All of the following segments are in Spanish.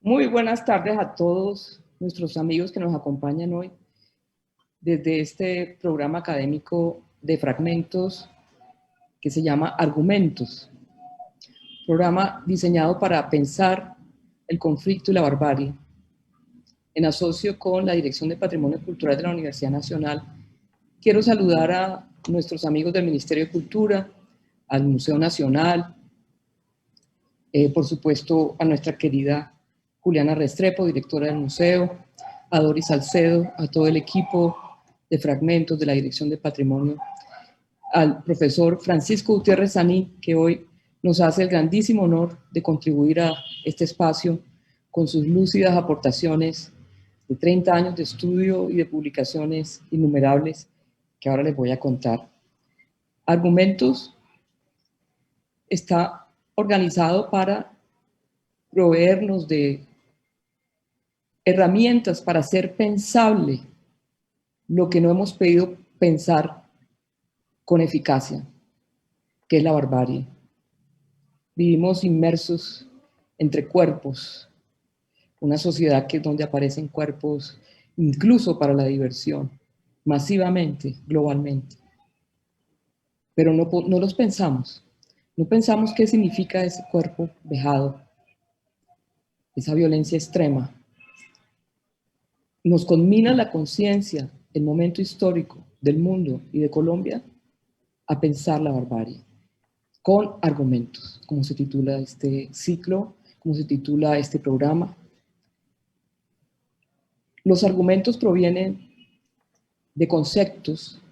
Muy buenas tardes a todos nuestros amigos que nos acompañan hoy desde este programa académico de fragmentos que se llama Argumentos, programa diseñado para pensar el conflicto y la barbarie, en asocio con la Dirección de Patrimonio Cultural de la Universidad Nacional. Quiero saludar a nuestros amigos del Ministerio de Cultura, al Museo Nacional, por supuesto a nuestra querida Juliana Restrepo, directora del museo, a Doris Salcedo, a todo el equipo de fragmentos de la Dirección de Patrimonio, al profesor Francisco Gutiérrez Sanín, que hoy nos hace el grandísimo honor de contribuir a este espacio con sus lúcidas aportaciones de 30 años de estudio y de publicaciones innumerables que ahora les voy a contar. Argumentos está organizado para proveernos de herramientas para hacer pensable lo que no hemos podido pensar con eficacia, que es la barbarie. Vivimos inmersos entre cuerpos, una sociedad que es donde aparecen cuerpos incluso para la diversión, masivamente, globalmente. Pero no los pensamos. No pensamos qué significa ese cuerpo vejado, esa violencia extrema. Nos conmina la conciencia, el momento histórico del mundo y de Colombia a pensar la barbarie, con argumentos, como se titula este ciclo, como se titula este programa. Los argumentos provienen de conceptos,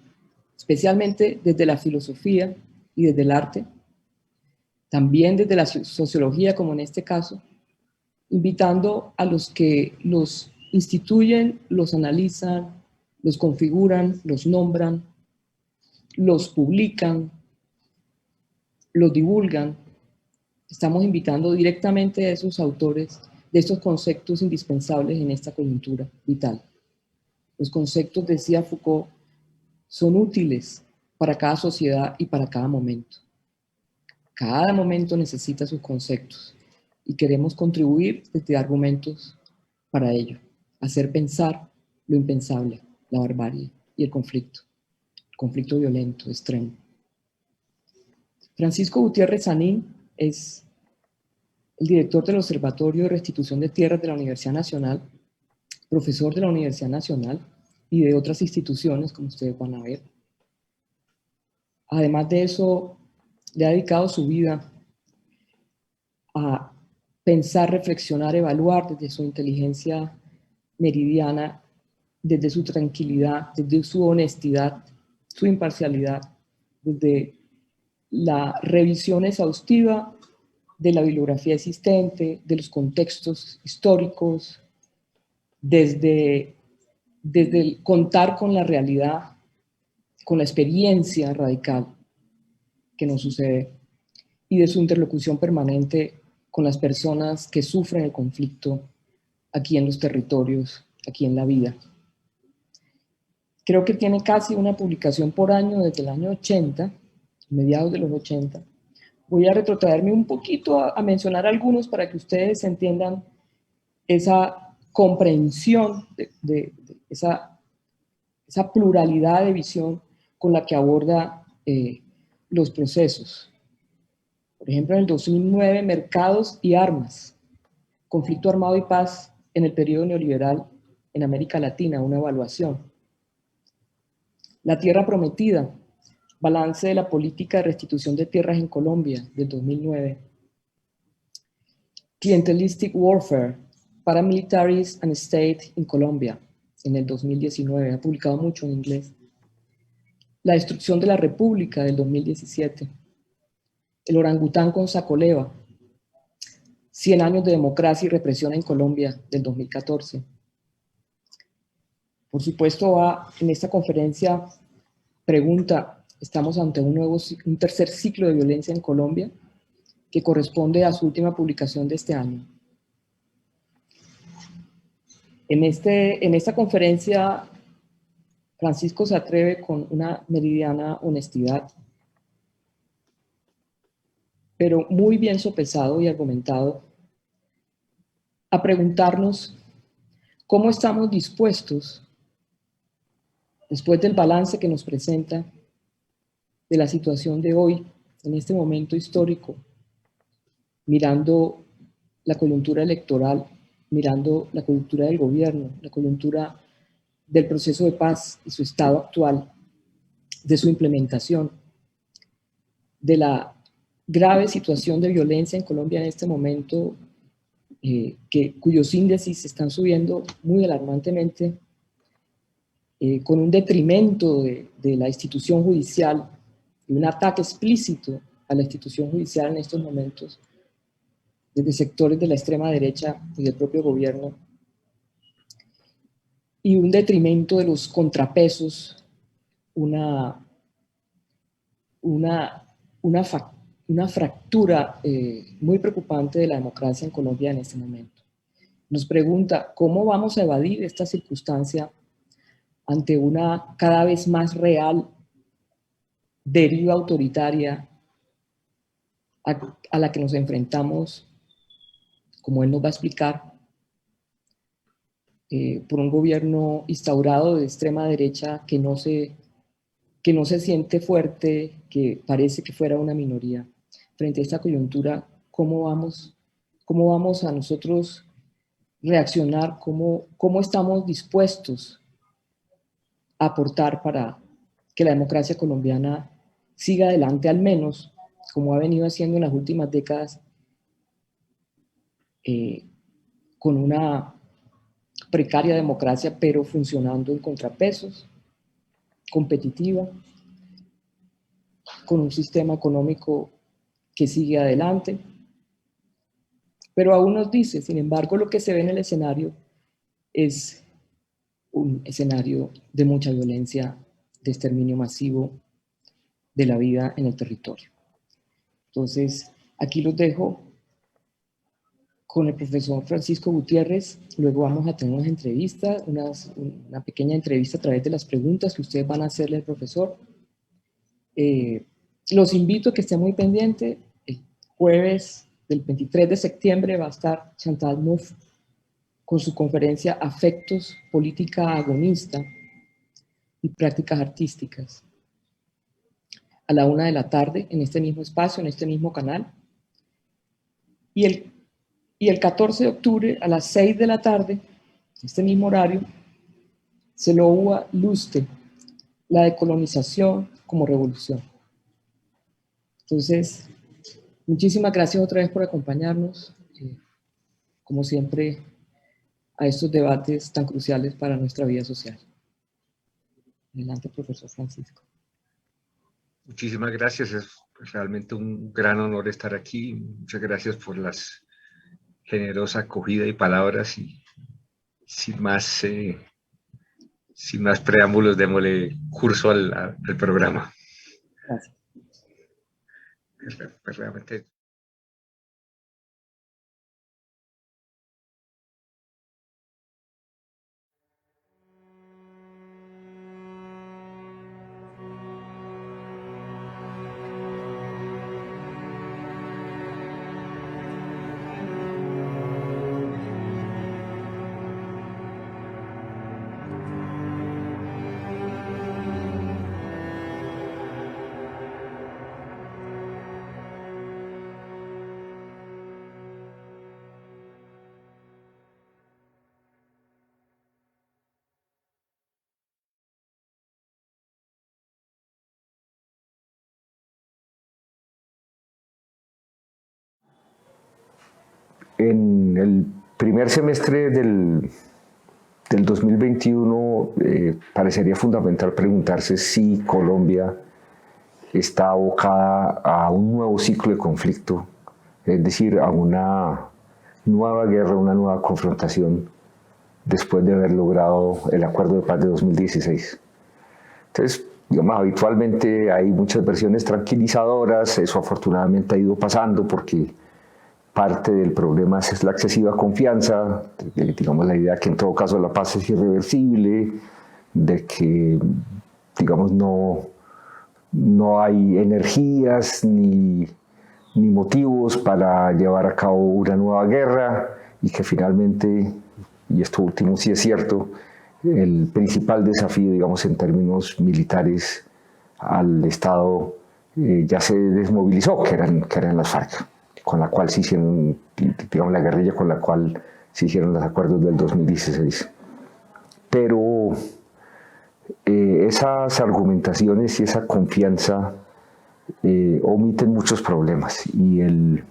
especialmente desde la filosofía y desde el arte, también desde la sociología, como en este caso, invitando a los que los instituyen, los analizan, los configuran, los nombran, los publican, los divulgan. Estamos invitando directamente a esos autores de estos conceptos indispensables en esta coyuntura vital. Los conceptos, decía Foucault, son útiles para cada sociedad y para cada momento. Cada momento necesita sus conceptos y queremos contribuir desde argumentos para ello, hacer pensar lo impensable, la barbarie y el conflicto violento, extremo. Francisco Gutiérrez Sanín es el director del Observatorio de Restitución de Tierras de la Universidad Nacional, profesor de la Universidad Nacional y de otras instituciones, como ustedes van a ver. Además de eso, le ha dedicado su vida a pensar, reflexionar, evaluar desde su inteligencia meridiana, desde su tranquilidad, desde su honestidad, su imparcialidad, desde la revisión exhaustiva de la bibliografía existente, de los contextos históricos, desde el contar con la realidad, con la experiencia radical que nos sucede, y de su interlocución permanente con las personas que sufren el conflicto aquí en los territorios, aquí en la vida. Creo que tiene casi una publicación por año desde el año 80, mediados de los 80. Voy a retrotraerme un poquito a mencionar algunos para que ustedes entiendan esa comprensión de esa pluralidad de visión con la que aborda los procesos. Por ejemplo, en el 2009, Mercados y Armas, conflicto armado y paz en el periodo neoliberal en América Latina, una evaluación. La Tierra Prometida, balance de la política de restitución de tierras en Colombia, del 2009. Clientelistic Warfare, Paramilitaries and State in Colombia, en el 2019, ha publicado mucho en inglés. La destrucción de la República, del 2017. El orangután con Sacoleva, 100 años de democracia y represión en Colombia, del 2014. Por supuesto, en esta conferencia pregunta, estamos ante un tercer ciclo de violencia en Colombia, que corresponde a su última publicación de este año. En esta conferencia, Francisco se atreve con una meridiana honestidad, pero muy bien sopesado y argumentado, a preguntarnos cómo estamos dispuestos, después del balance que nos presenta de la situación de hoy, en este momento histórico, mirando la coyuntura electoral, mirando la coyuntura del gobierno, la coyuntura del proceso de paz y su estado actual, de su implementación, de la grave situación de violencia en Colombia en este momento, cuyos índices están subiendo muy alarmantemente, con un detrimento de la institución judicial y un ataque explícito a la institución judicial en estos momentos, desde sectores de la extrema derecha y del propio gobierno, y un detrimento de los contrapesos, una fractura muy preocupante de la democracia en Colombia en este momento. Nos pregunta cómo vamos a evadir esta circunstancia ante una cada vez más real deriva autoritaria a la que nos enfrentamos, como él nos va a explicar, por un gobierno instaurado de extrema derecha que no se siente fuerte, que parece que fuera una minoría. Frente a esta coyuntura, ¿cómo vamos a nosotros reaccionar? ¿Cómo estamos dispuestos a aportar para que la democracia colombiana siga adelante, al menos como ha venido haciendo en las últimas décadas, con una precaria democracia, pero funcionando en contrapesos, competitiva, con un sistema económico que sigue adelante? Pero aún nos dice, sin embargo, lo que se ve en el escenario es un escenario de mucha violencia, de exterminio masivo de la vida en el territorio. Entonces, aquí los dejo con el profesor Francisco Gutiérrez. Luego vamos a tener unas entrevistas, una pequeña entrevista a través de las preguntas que ustedes van a hacerle al profesor. Los invito a que estén muy pendientes. El jueves del 23 de septiembre va a estar Chantal Mouffe con su conferencia Afectos, Política Agonista y Prácticas Artísticas, a la 1 de la tarde, en este mismo espacio, en este mismo canal. Y el 14 de octubre, a las 6 de la tarde, en este mismo horario, Celoúa Luste, la decolonización como revolución. Entonces, muchísimas gracias otra vez por acompañarnos, como siempre, a estos debates tan cruciales para nuestra vida social. Adelante, profesor Francisco. Muchísimas gracias, es realmente un gran honor estar aquí. Muchas gracias por la generosa acogida y palabras, y sin más preámbulos, démosle curso al programa. Gracias. Pues realmente en el primer semestre del 2021 parecería fundamental preguntarse si Colombia está abocada a un nuevo ciclo de conflicto, es decir, a una nueva guerra, una nueva confrontación, después de haber logrado el acuerdo de paz de 2016. Entonces, digamos, habitualmente hay muchas versiones tranquilizadoras, eso afortunadamente ha ido pasando porque parte del problema es la excesiva confianza, digamos, la idea que en todo caso la paz es irreversible, de que, digamos, no hay energías ni motivos para llevar a cabo una nueva guerra, y que finalmente, y esto último sí es cierto, el principal desafío, digamos, en términos militares al Estado ya se desmovilizó, que eran las FARC, con la cual se hicieron, digamos, la guerrilla con la cual se hicieron los acuerdos del 2016. Pero esas argumentaciones y esa confianza omiten muchos problemas, y el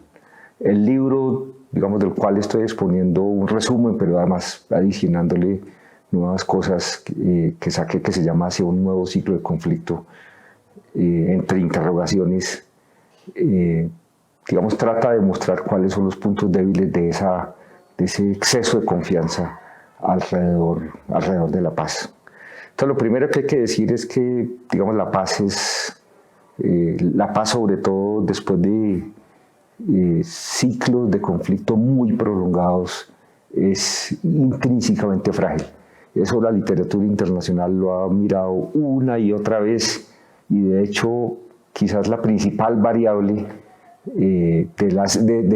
libro, digamos, del cual estoy exponiendo un resumen, pero además adicionándole nuevas cosas que saqué, que se llama Hacia un nuevo ciclo de conflicto, entre interrogaciones, digamos, trata de mostrar cuáles son los puntos débiles de ese exceso de confianza alrededor de la paz. Entonces, lo primero que hay que decir es que, digamos, la paz sobre todo después de ciclos de conflicto muy prolongados, es intrínsecamente frágil. Eso la literatura internacional lo ha mirado una y otra vez, y de hecho quizás la principal variable de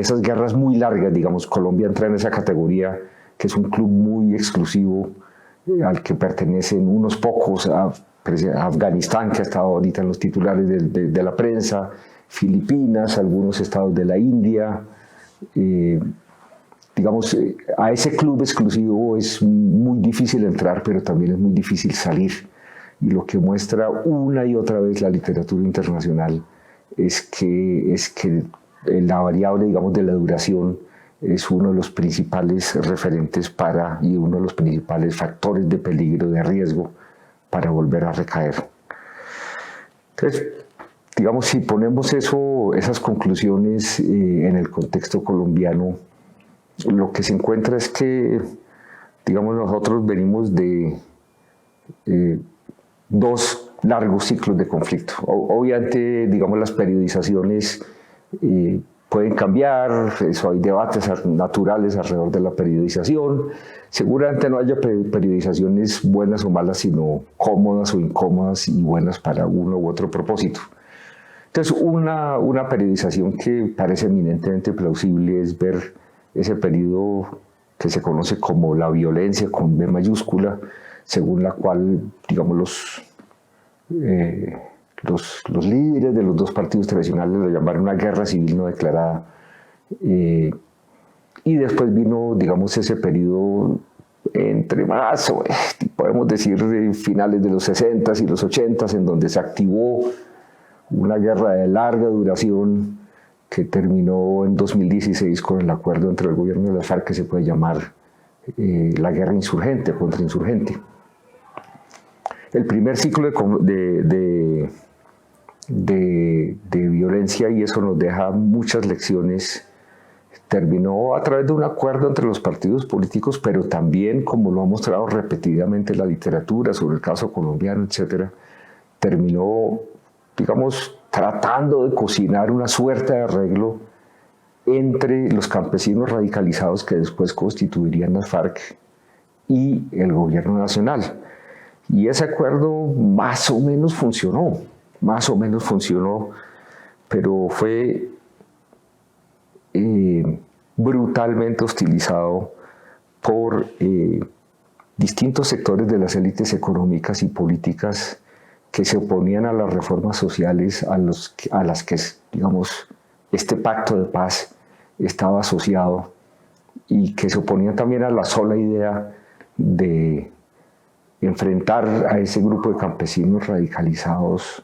esas guerras muy largas, digamos, Colombia entra en esa categoría, que es un club muy exclusivo al que pertenecen unos pocos, a Afganistán, que ha estado ahorita en los titulares de la prensa, Filipinas, algunos estados de la India. Digamos, a ese club exclusivo es muy difícil entrar, pero también es muy difícil salir. Y lo que muestra una y otra vez la literatura internacional es que la variable, digamos, de la duración es uno de los principales referentes y uno de los principales factores de peligro, de riesgo para volver a recaer. Entonces, digamos, si ponemos esas conclusiones en el contexto colombiano, lo que se encuentra es que, digamos, nosotros venimos de dos largos ciclos de conflicto. Obviamente, digamos, las periodizaciones pueden cambiar, eso, hay debates naturales alrededor de la periodización. Seguramente no haya periodizaciones buenas o malas, sino cómodas o incómodas y buenas para uno u otro propósito. Entonces, una periodización que parece eminentemente plausible es ver ese periodo que se conoce como la violencia con B mayúscula, según la cual, digamos, los líderes de los dos partidos tradicionales lo llamaron una guerra civil no declarada. Y después vino, digamos, ese periodo entre más, podemos decir, finales de los 60s y los 80s, en donde se activó una guerra de larga duración que terminó en 2016 con el acuerdo entre el gobierno de las FARC, que se puede llamar la guerra insurgente, contrainsurgente. El primer ciclo de violencia, y eso nos deja muchas lecciones, terminó a través de un acuerdo entre los partidos políticos, pero también, como lo ha mostrado repetidamente la literatura sobre el caso colombiano, etcétera, terminó, digamos, tratando de cocinar una suerte de arreglo entre los campesinos radicalizados que después constituirían las FARC y el gobierno nacional. Y ese acuerdo más o menos funcionó, pero fue brutalmente hostilizado por distintos sectores de las élites económicas y políticas que se oponían a las reformas sociales a las que, digamos, este pacto de paz estaba asociado, y que se oponían también a la sola idea de enfrentar a ese grupo de campesinos radicalizados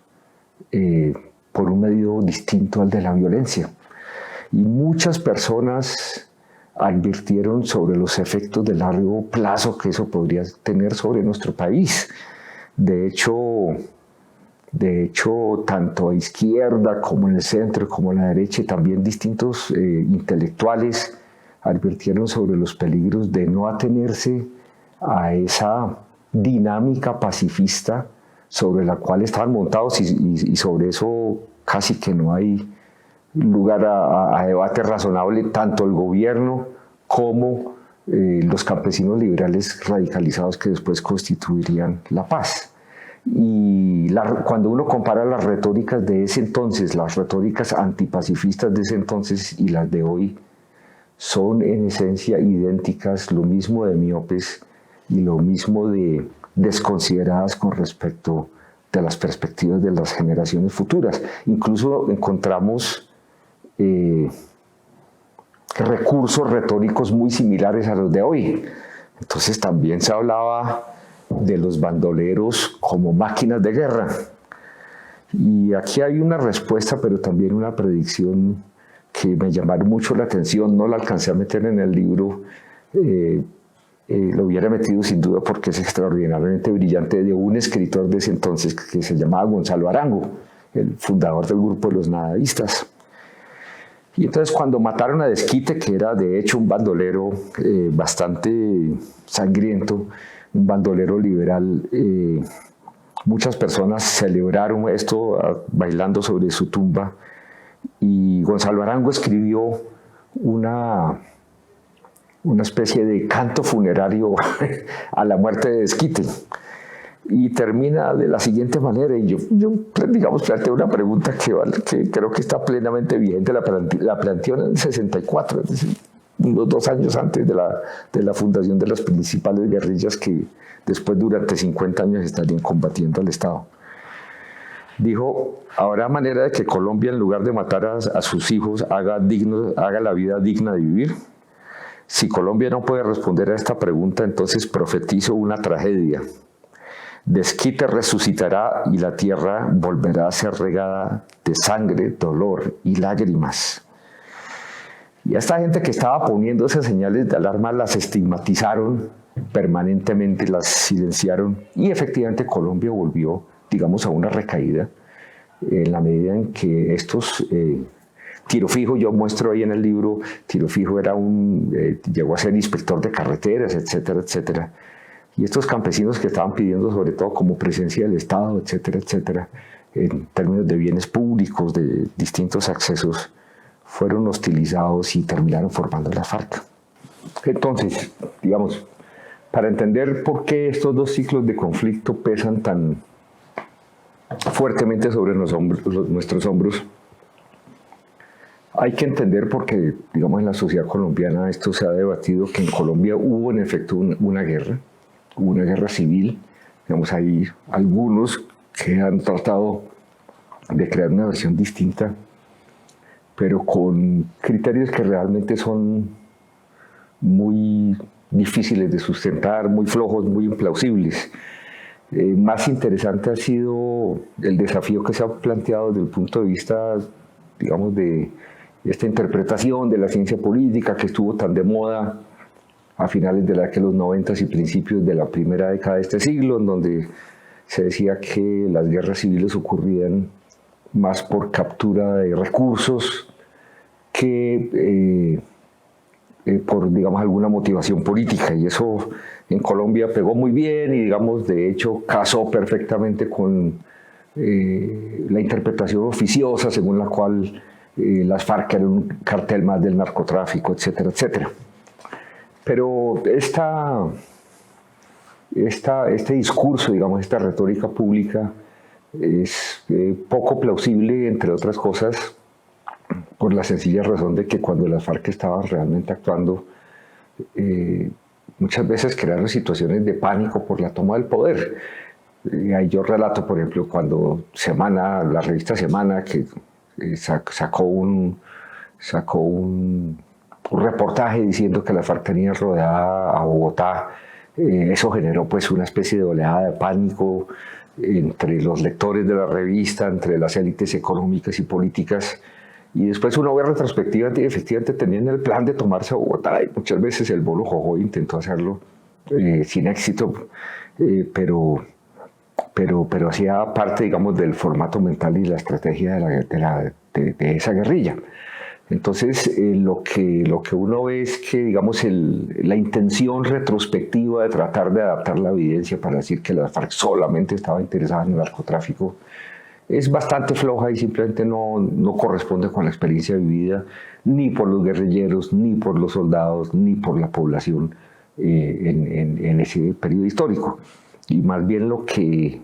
por un medio distinto al de la violencia. Y muchas personas advirtieron sobre los efectos de largo plazo que eso podría tener sobre nuestro país. De hecho, tanto a izquierda como en el centro, como a la derecha, y también distintos intelectuales advirtieron sobre los peligros de no atenerse a esa dinámica pacifista sobre la cual estaban montados, y sobre eso casi que no hay lugar a debate razonable, tanto el gobierno como los campesinos liberales radicalizados que después constituirían la paz. Y cuando uno compara las retóricas de ese entonces, las retóricas antipacifistas de ese entonces y las de hoy, son en esencia idénticas, lo mismo de miopes y lo mismo de desconsideradas con respecto de las perspectivas de las generaciones futuras. Incluso encontramos recursos retóricos muy similares a los de hoy. Entonces también se hablaba de los bandoleros como máquinas de guerra. Y aquí hay una respuesta, pero también una predicción que me llamaron mucho la atención. No la alcancé a meter en el libro, lo hubiera metido sin duda porque es extraordinariamente brillante, de un escritor de ese entonces que se llamaba Gonzalo Arango, el fundador del grupo de los nadaístas. Y entonces cuando mataron a Desquite, que era de hecho un bandolero bastante sangriento, un bandolero liberal, muchas personas celebraron esto bailando sobre su tumba, y Gonzalo Arango escribió una especie de canto funerario a la muerte de Desquite. Y termina de la siguiente manera, y yo digamos, planteo una pregunta que creo que está plenamente vigente, la planteó en el 64, es decir, unos 2 años antes de la fundación de las principales guerrillas que después durante 50 años estarían combatiendo al Estado. Dijo: ¿habrá manera de que Colombia, en lugar de matar a sus hijos, haga la vida digna de vivir? Si Colombia no puede responder a esta pregunta, entonces profetizo una tragedia. Desquite resucitará y la tierra volverá a ser regada de sangre, dolor y lágrimas. Y a esta gente que estaba poniendo esas señales de alarma las estigmatizaron permanentemente, las silenciaron, y efectivamente Colombia volvió, digamos, a una recaída en la medida en que estos Tiro Fijo, yo muestro ahí en el libro, Tiro Fijo llegó a ser inspector de carreteras, etcétera, etcétera. Y estos campesinos que estaban pidiendo sobre todo como presencia del Estado, etcétera, etcétera, en términos de bienes públicos, de distintos accesos, fueron hostilizados y terminaron formando la FARC. Entonces, digamos, para entender por qué estos 2 ciclos de conflicto pesan tan fuertemente sobre nuestros hombros, hay que entender porque, digamos, en la sociedad colombiana esto se ha debatido, que en Colombia hubo en efecto una guerra civil. Digamos, hay algunos que han tratado de crear una versión distinta, pero con criterios que realmente son muy difíciles de sustentar, muy flojos, muy implausibles. Más interesante ha sido el desafío que se ha planteado desde el punto de vista, digamos, de esta interpretación de la ciencia política que estuvo tan de moda a finales de los 90 y principios de la primera década de este siglo, en donde se decía que las guerras civiles ocurrían más por captura de recursos que por, digamos, alguna motivación política. Y eso en Colombia pegó muy bien y, digamos, de hecho casó perfectamente con la interpretación oficiosa según la cual las FARC eran un cartel más del narcotráfico, etcétera, etcétera. Pero este discurso, digamos, esta retórica pública es poco plausible, entre otras cosas, por la sencilla razón de que cuando las FARC estaban realmente actuando, muchas veces crearon situaciones de pánico por la toma del poder. Ahí yo relato, por ejemplo, cuando la revista Semana, que sacó un reportaje diciendo que la FARC tenía rodeada a Bogotá. Eso generó pues una especie de oleada de pánico entre los lectores de la revista, entre las élites económicas y políticas. Y después uno ve retrospectiva y efectivamente tenían el plan de tomarse a Bogotá, y muchas veces el Bolo Jojoy intentó hacerlo sin éxito, pero hacía parte, digamos, del formato mental y la estrategia de esa guerrilla. Entonces, lo que uno ve es que, digamos, la intención retrospectiva de tratar de adaptar la evidencia para decir que la FARC solamente estaba interesada en el narcotráfico es bastante floja y simplemente no corresponde con la experiencia vivida ni por los guerrilleros, ni por los soldados, ni por la población en ese periodo histórico. Y más bien lo que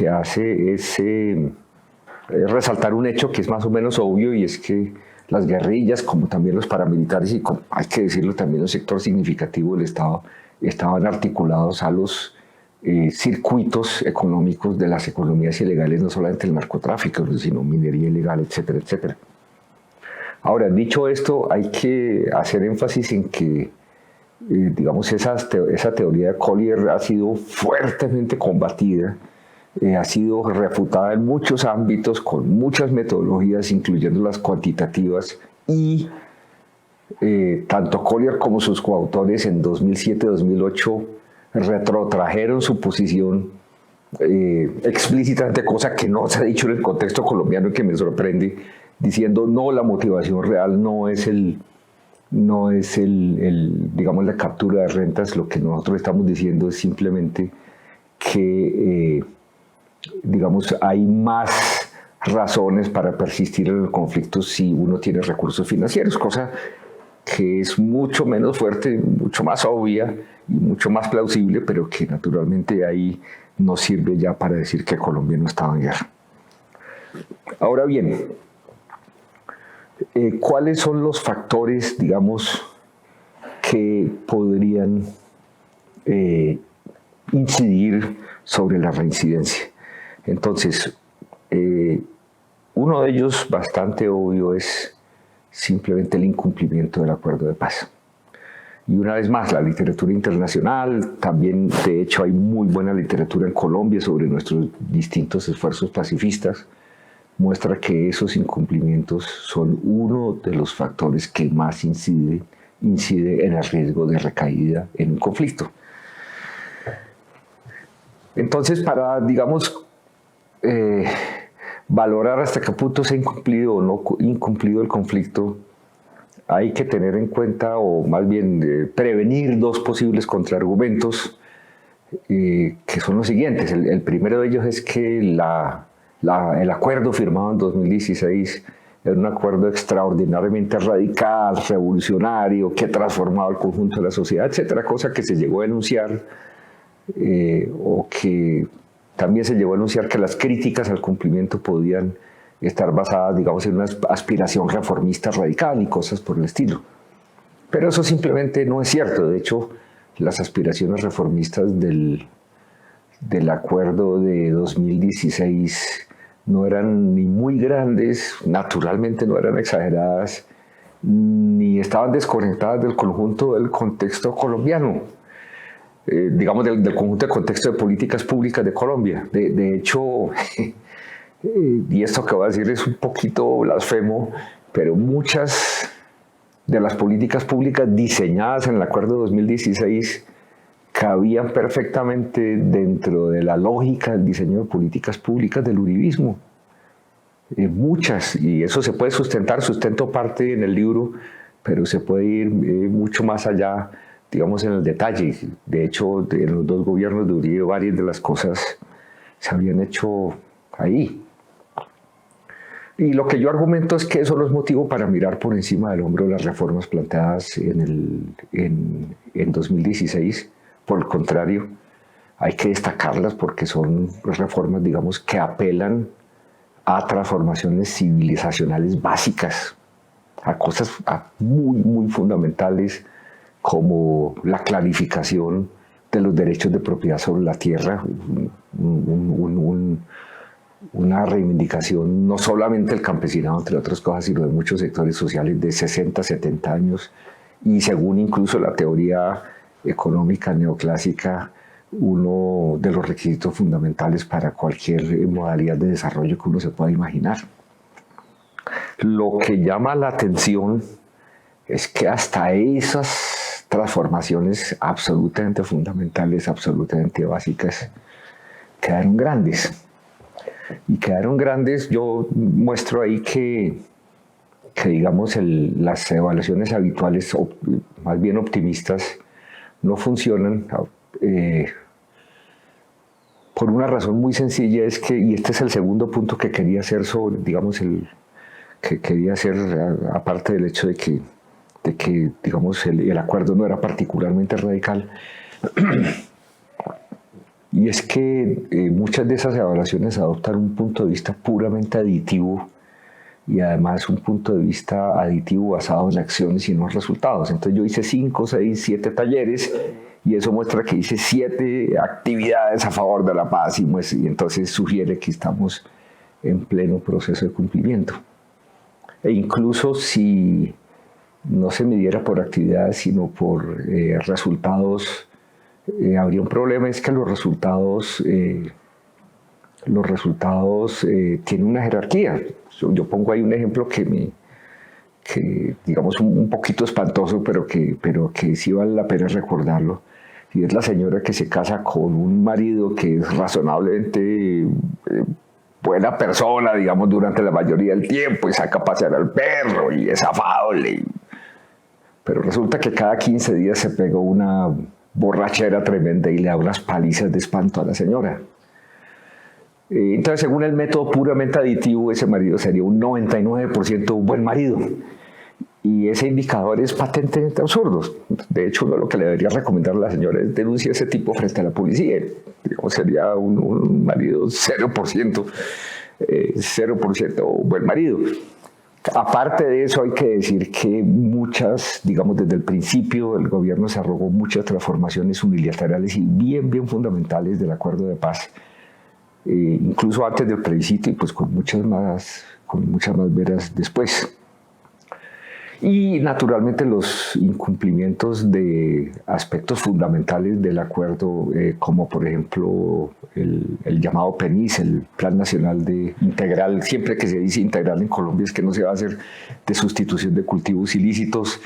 hace es resaltar un hecho que es más o menos obvio, y es que las guerrillas, como también los paramilitares y, hay que decirlo, también un sector significativo del Estado, estaban articulados a los circuitos económicos de las economías ilegales, no solamente el narcotráfico, sino minería ilegal, etcétera, etcétera. Ahora, dicho esto, hay que hacer énfasis en que, digamos, esa teoría de Collier ha sido fuertemente combatida, ha sido refutada en muchos ámbitos, con muchas metodologías, incluyendo las cuantitativas, y tanto Collier como sus coautores en 2007-2008 retrotrajeron su posición explícitamente, cosa que no se ha dicho en el contexto colombiano y que me sorprende, diciendo no, la motivación real no es digamos, la captura de rentas. Lo que nosotros estamos diciendo es simplemente que digamos, hay más razones para persistir en el conflicto si uno tiene recursos financieros, cosa que es mucho menos fuerte, mucho más obvia y mucho más plausible, pero que naturalmente ahí no sirve ya para decir que Colombia no estaba en guerra. Ahora bien, ¿cuáles son los factores, digamos, que podrían incidir sobre la reincidencia? Entonces, uno de ellos bastante obvio es simplemente el incumplimiento del acuerdo de paz. Y una vez más, la literatura internacional, también de hecho hay muy buena literatura en Colombia sobre nuestros distintos esfuerzos pacifistas, muestra que esos incumplimientos son uno de los factores que más incide en el riesgo de recaída en un conflicto. Entonces, para, digamos, valorar hasta qué punto se ha incumplido o no incumplido el conflicto, hay que tener en cuenta, o más bien prevenir, dos posibles contraargumentos, que son los siguientes. El primero de ellos es que el acuerdo firmado en 2016 era un acuerdo extraordinariamente radical, revolucionario, que ha transformado el conjunto de la sociedad, etcétera, cosa que se llegó a denunciar, o que también se llegó a anunciar que las críticas al cumplimiento podían estar basadas, digamos, en una aspiración reformista radical y cosas por el estilo. Pero eso simplemente no es cierto. De hecho, las aspiraciones reformistas del acuerdo de 2016 no eran ni muy grandes, naturalmente no eran exageradas, ni estaban desconectadas del conjunto del contexto colombiano. Digamos, del conjunto de contexto de políticas públicas de Colombia. De hecho, y esto que voy a decir es un poquito blasfemo, pero muchas de las políticas públicas diseñadas en el acuerdo de 2016 cabían perfectamente dentro de la lógica del diseño de políticas públicas del uribismo. Muchas, y eso se puede sustento parte en el libro, pero se puede ir mucho más allá, digamos, en el detalle. De hecho, en los dos gobiernos de Uribe varias de las cosas se habían hecho ahí. Y lo que yo argumento es que eso no es motivo para mirar por encima del hombro las reformas planteadas en 2016. Por el contrario, hay que destacarlas porque son reformas, digamos, que apelan a transformaciones civilizacionales básicas, a cosas muy, muy fundamentales, como la clarificación de los derechos de propiedad sobre la tierra, una reivindicación no solamente del campesinado, entre otras cosas, sino de muchos sectores sociales de 60, 70 años, y según incluso la teoría económica neoclásica, uno de los requisitos fundamentales para cualquier modalidad de desarrollo que uno se pueda imaginar. Lo que llama la atención es que hasta esas transformaciones absolutamente fundamentales, absolutamente básicas, quedaron grandes. Y quedaron grandes. Yo muestro ahí que digamos, las evaluaciones habituales, más bien optimistas, no funcionan por una razón muy sencilla, es que, y este es el segundo punto que quería hacer sobre, digamos, que quería hacer, aparte del hecho de que digamos, el acuerdo no era particularmente radical, y es que muchas de esas evaluaciones adoptan un punto de vista puramente aditivo y además un punto de vista aditivo basado en acciones y no en resultados. Entonces yo hice 5, 6, 7 talleres y eso muestra que hice 7 actividades a favor de la paz y entonces sugiere que estamos en pleno proceso de cumplimiento. E incluso si no se midiera por actividades sino por resultados, habría un problema, es que los resultados tienen una jerarquía. Yo pongo ahí un ejemplo que digamos un poquito espantoso, pero que sí vale la pena recordarlo. Y es la señora que se casa con un marido que es razonablemente buena persona, digamos, durante la mayoría del tiempo, y saca a pasear al perro y es afable. Pero resulta que cada 15 días se pegó una borrachera tremenda y le da unas palizas de espanto a la señora. Entonces, según el método puramente aditivo, ese marido sería un 99% un buen marido. Y ese indicador es patentemente absurdo. De hecho, uno lo que le debería recomendar a la señora es denunciar ese tipo frente a la policía. Digamos, sería un marido 0%, 0% buen marido. Aparte de eso, hay que decir que digamos, desde el principio el gobierno se arrogó muchas transformaciones unilaterales y bien fundamentales del acuerdo de paz. Incluso antes del plebiscito y pues con muchas más veras después. Y naturalmente los incumplimientos de aspectos fundamentales del acuerdo, como por ejemplo el llamado PENIS, el Plan Nacional Integral. Siempre que se dice integral en Colombia es que no se va a hacer de sustitución de cultivos ilícitos,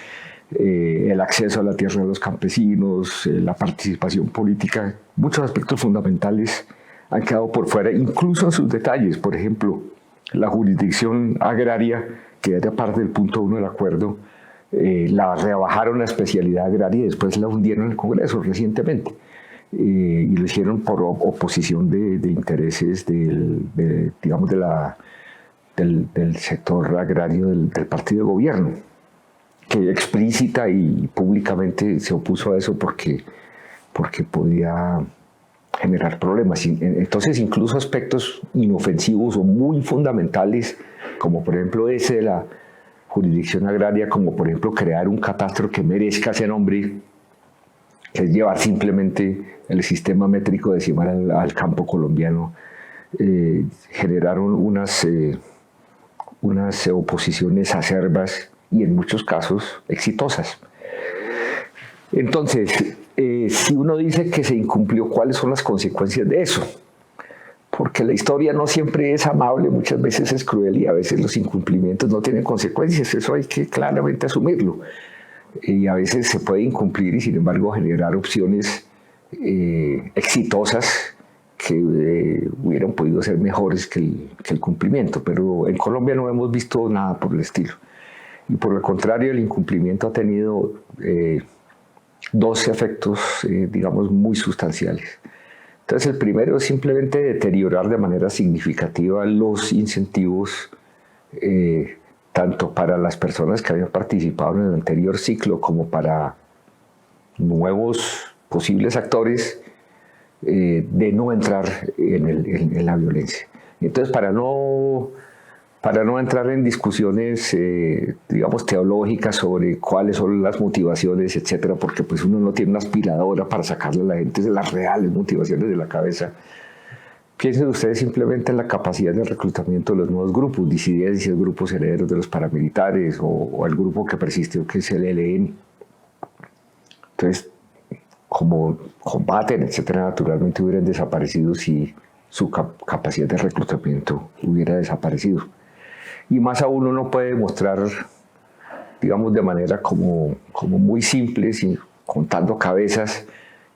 el acceso a la tierra de los campesinos, la participación política. Muchos aspectos fundamentales han quedado por fuera, incluso en sus detalles. Por ejemplo, la jurisdicción agraria, que era parte del punto 1 del acuerdo, la rebajaron a especialidad agraria y después la hundieron en el Congreso recientemente. Y lo hicieron por oposición de intereses del sector agrario del partido de gobierno, que explícita y públicamente se opuso a eso porque podía generar problemas. Entonces, incluso aspectos inofensivos o muy fundamentales, como por ejemplo ese de la jurisdicción agraria, como por ejemplo crear un catastro que merezca ese nombre, que es llevar simplemente el sistema métrico decimal al campo colombiano, generaron unas oposiciones acerbas y en muchos casos exitosas. Entonces, si uno dice que se incumplió, ¿cuáles son las consecuencias de eso? Porque la historia no siempre es amable, muchas veces es cruel y a veces los incumplimientos no tienen consecuencias, eso hay que claramente asumirlo. Y a veces se puede incumplir y sin embargo generar opciones exitosas que hubieran podido ser mejores que el cumplimiento, pero en Colombia no hemos visto nada por el estilo. Y por el contrario, el incumplimiento ha tenido 12 efectos, digamos, muy sustanciales. Entonces, el primero es simplemente deteriorar de manera significativa los incentivos, tanto para las personas que habían participado en el anterior ciclo como para nuevos posibles actores, de no entrar en la violencia. Entonces, para no entrar en discusiones, digamos, teológicas sobre cuáles son las motivaciones, etcétera, porque pues uno no tiene una aspiradora para sacarle a la gente de las reales motivaciones de la cabeza. Piensen ustedes simplemente en la capacidad de reclutamiento de los nuevos grupos, disidencias, grupos herederos de los paramilitares o el grupo que persistió, que es el ELN. Entonces, como combaten, etcétera, naturalmente hubieran desaparecido si su capacidad de reclutamiento hubiera desaparecido. Y más aún uno puede mostrar, digamos, de manera como muy simple, contando cabezas,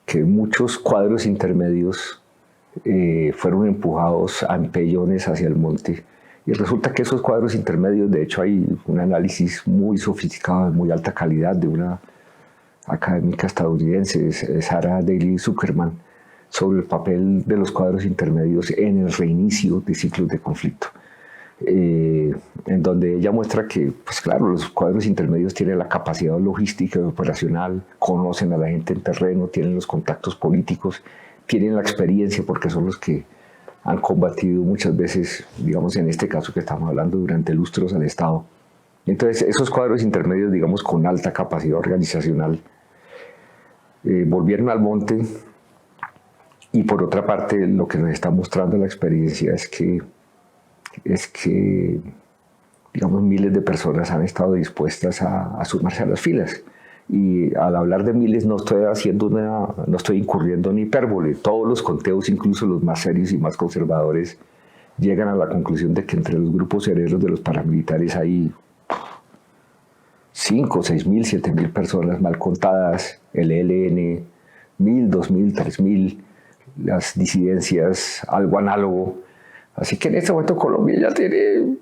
que muchos cuadros intermedios fueron empujados a empellones hacia el monte. Y resulta que esos cuadros intermedios, de hecho hay un análisis muy sofisticado, de muy alta calidad, de una académica estadounidense, Sarah Daly Zuckerman, sobre el papel de los cuadros intermedios en el reinicio de ciclos de conflicto. En donde ella muestra que, pues claro, los cuadros intermedios tienen la capacidad logística y operacional, conocen a la gente en terreno, tienen los contactos políticos, tienen la experiencia porque son los que han combatido muchas veces, digamos en este caso que estamos hablando, durante lustros al Estado. Entonces esos cuadros intermedios, digamos con alta capacidad organizacional, volvieron al monte. Y por otra parte, lo que nos está mostrando la experiencia es que digamos, miles de personas han estado dispuestas a sumarse a las filas. Y al hablar de miles no estoy incurriendo en hipérbole. Todos los conteos, incluso los más serios y más conservadores, llegan a la conclusión de que entre los grupos herederos de los paramilitares hay 5, 6 mil, 7 mil personas mal contadas, el ELN, 1.000, 2.000, 3.000, las disidencias, algo análogo. Así que en este momento Colombia ya tiene,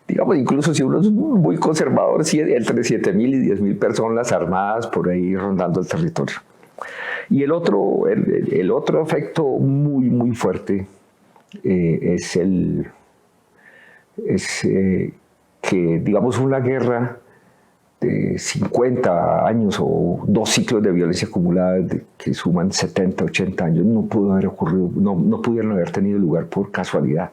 digamos, incluso si uno es muy conservador, entre 7.000 y 10.000 personas armadas por ahí rondando el territorio. Y el otro efecto muy, muy fuerte es que, digamos, una guerra de 50 años o 2 ciclos de violencia acumulada que suman 70, 80 años no pudo haber ocurrido, no pudieron haber tenido lugar por casualidad.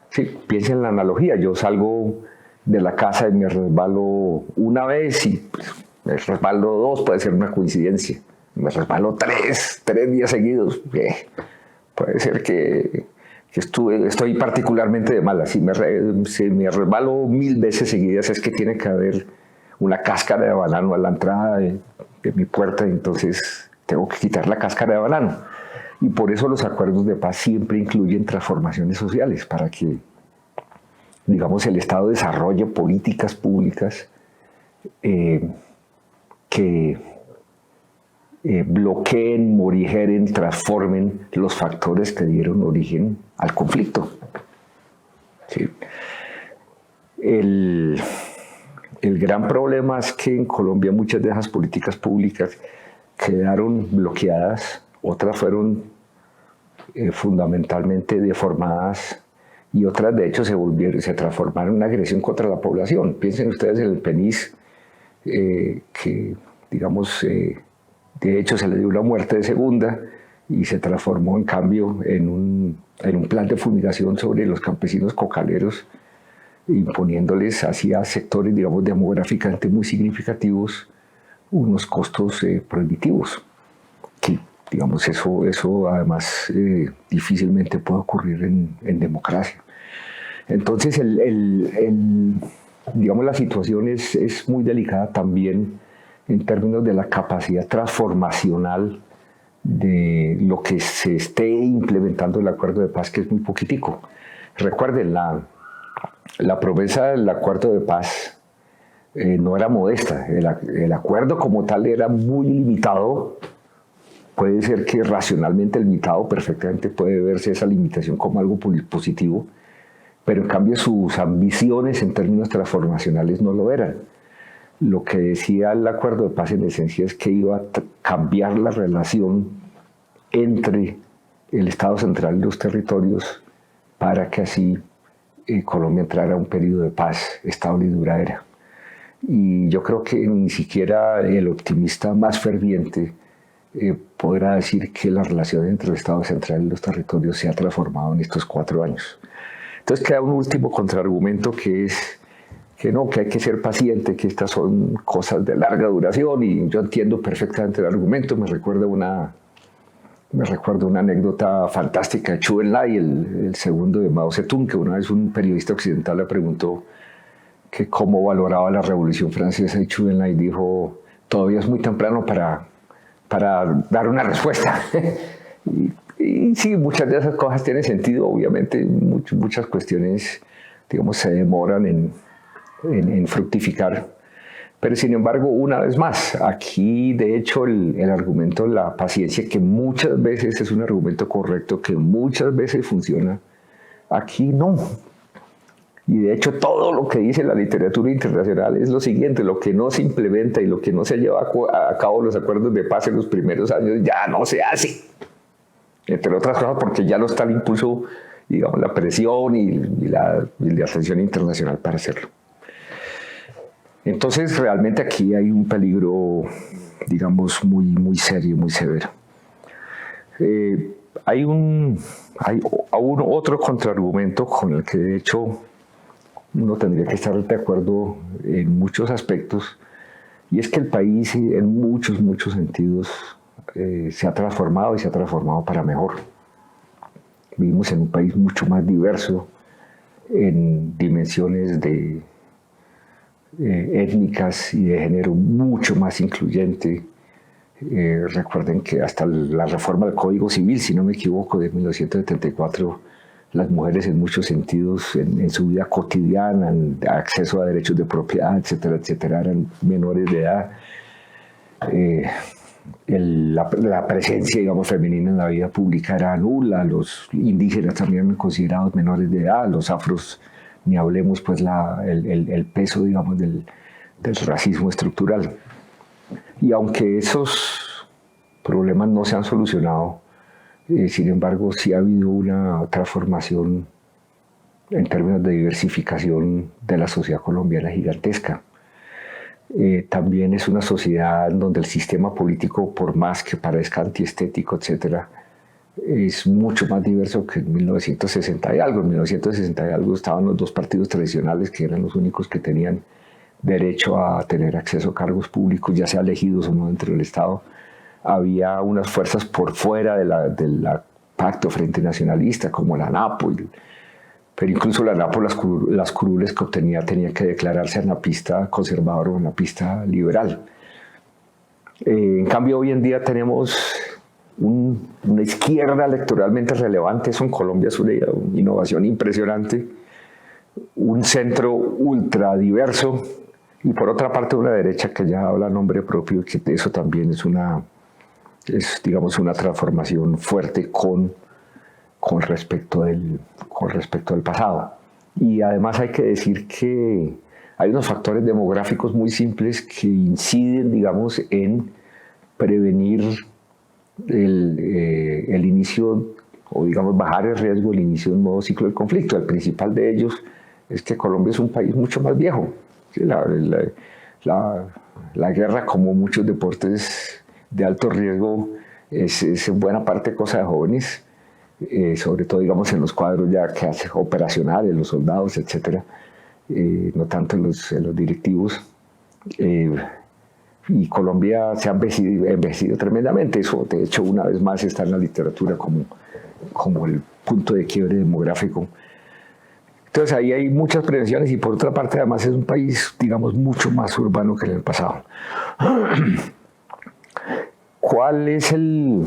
Sí, piensen en la analogía, yo salgo de la casa y me resbalo una vez y pues, me resbalo 2, puede ser una coincidencia, me resbalo 3 días seguidos, puede ser que estoy particularmente de malas. Si me resbalo 1000 veces seguidas es que tiene que haber una cáscara de banano a la entrada de mi puerta, entonces tengo que quitar la cáscara de banano. Y por eso los acuerdos de paz siempre incluyen transformaciones sociales, para que, digamos, el Estado desarrolle políticas públicas que bloqueen, morigeren, transformen los factores que dieron origen al conflicto. ¿Sí? El gran problema es que en Colombia muchas de esas políticas públicas quedaron bloqueadas, otras fueron fundamentalmente deformadas y otras de hecho se transformaron en una agresión contra la población. Piensen ustedes en el PENIS, que digamos de hecho se le dio una muerte de segunda y se transformó en cambio en un plan de fumigación sobre los campesinos cocaleros, imponiéndoles hacia sectores, digamos, demográficamente muy significativos unos costos prohibitivos. Que, digamos, eso además difícilmente puede ocurrir en democracia. Entonces, digamos, la situación es muy delicada también en términos de la capacidad transformacional de lo que se esté implementando el acuerdo de paz, que es muy poquitico. Recuerden, la promesa del acuerdo de paz no era modesta. El acuerdo como tal era muy limitado. Puede ser que racionalmente limitado, perfectamente puede verse esa limitación como algo positivo, pero en cambio sus ambiciones en términos transformacionales no lo eran. Lo que decía el acuerdo de paz en esencia es que iba a cambiar la relación entre el Estado central y los territorios para que así Colombia entrara a un periodo de paz estable y duradera. Y yo creo que ni siquiera el optimista más ferviente podrá decir que la relación entre el Estado central y los territorios se ha transformado en estos 4 años. Entonces queda un último contraargumento, que es que hay que ser paciente, que estas son cosas de larga duración, y yo entiendo perfectamente el argumento. Me recuerdo una anécdota fantástica de Zhou Enlai, el segundo de Mao Zedong, que una vez un periodista occidental le preguntó que cómo valoraba la Revolución Francesa, y Zhou Enlai dijo: todavía es muy temprano para dar una respuesta. y sí, muchas de esas cosas tienen sentido. Obviamente muchas cuestiones, digamos, se demoran en fructificar. Pero sin embargo, una vez más, aquí de hecho el argumento de la paciencia, que muchas veces es un argumento correcto, que muchas veces funciona, aquí no. Y de hecho todo lo que dice la literatura internacional es lo siguiente: lo que no se implementa y lo que no se lleva a cabo los acuerdos de paz en los primeros años ya no se hace. Entre otras cosas porque ya no está el impulso, digamos, la presión y la atención internacional para hacerlo. Entonces, realmente aquí hay un peligro, digamos, muy, muy serio, muy severo. hay otro contraargumento con el que de hecho uno tendría que estar de acuerdo en muchos aspectos, y es que el país en muchos sentidos se ha transformado y se ha transformado para mejor. Vivimos en un país mucho más diverso en dimensiones étnicas y de género, mucho más incluyente. Recuerden que hasta la reforma del Código Civil, si no me equivoco, de 1974, las mujeres en muchos sentidos, en su vida cotidiana, en acceso a derechos de propiedad, etcétera, etcétera, eran menores de edad. La presencia, digamos, femenina en la vida pública era nula. Los indígenas también eran considerados menores de edad, los afros, ni hablemos, pues el peso, digamos, del racismo estructural. Y aunque esos problemas no se han solucionado, sin embargo, sí ha habido una transformación en términos de diversificación de la sociedad colombiana gigantesca. También es una sociedad donde el sistema político, por más que parezca antiestético, etcétera, es mucho más diverso que en 1960 y algo. En 1960 y algo estaban los dos partidos tradicionales, que eran los únicos que tenían derecho a tener acceso a cargos públicos, ya sea elegidos o no dentro del Estado. Había unas fuerzas por fuera del pacto frente nacionalista, como la ANAPO, pero incluso la ANAPO, las curules que obtenía, tenía que declararse anapista conservador o anapista liberal. En cambio, hoy en día tenemos una izquierda electoralmente relevante. Eso en Colombia es una innovación impresionante. Un centro ultra diverso, y por otra parte una derecha que ya habla a nombre propio, que eso también es digamos, una transformación fuerte con respecto al pasado. Y además hay que decir que hay unos factores demográficos muy simples que inciden, digamos, en prevenir el inicio, o digamos bajar el riesgo del inicio de un nuevo ciclo de conflicto. El principal de ellos es que Colombia es un país mucho más viejo. La guerra, como muchos deportes de alto riesgo, es en buena parte cosa de jóvenes, sobre todo, digamos, en los cuadros ya que hace operacionales, los soldados, etcétera, no tanto en los directivos. Y Colombia se ha envejecido tremendamente. Eso, de hecho, una vez más está en la literatura como el punto de quiebre demográfico. Entonces ahí hay muchas prevenciones, y por otra parte además es un país, digamos, mucho más urbano que en el pasado. ¿Cuáles son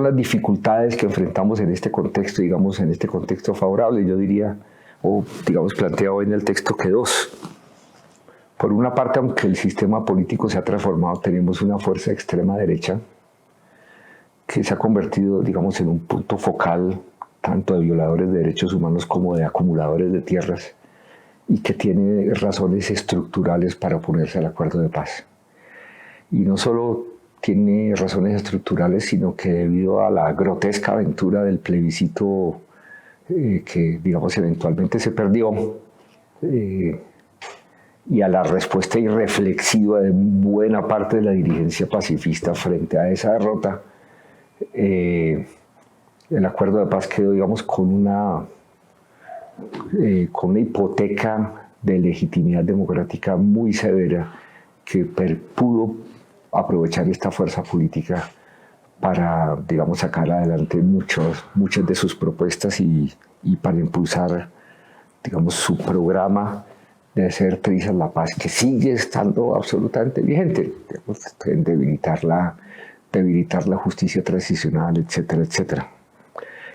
las dificultades que enfrentamos en este contexto, digamos, en este contexto favorable? Yo diría, o digamos planteado en el texto, que dos. Por una parte, aunque el sistema político se ha transformado, tenemos una fuerza de extrema derecha que se ha convertido, digamos, en un punto focal tanto de violadores de derechos humanos como de acumuladores de tierras, y que tiene razones estructurales para oponerse al acuerdo de paz. Y no solo tiene razones estructurales, sino que debido a la grotesca aventura del plebiscito que, digamos, eventualmente se perdió, y a la respuesta irreflexiva de buena parte de la dirigencia pacifista frente a esa derrota, el acuerdo de paz quedó, digamos, con una hipoteca de legitimidad democrática muy severa, que pudo aprovechar esta fuerza política para, digamos, sacar adelante muchas de sus propuestas y para impulsar, digamos, su programa de hacer trizas la paz, que sigue estando absolutamente vigente, digamos, en debilitar la justicia transicional, etcétera, etcétera.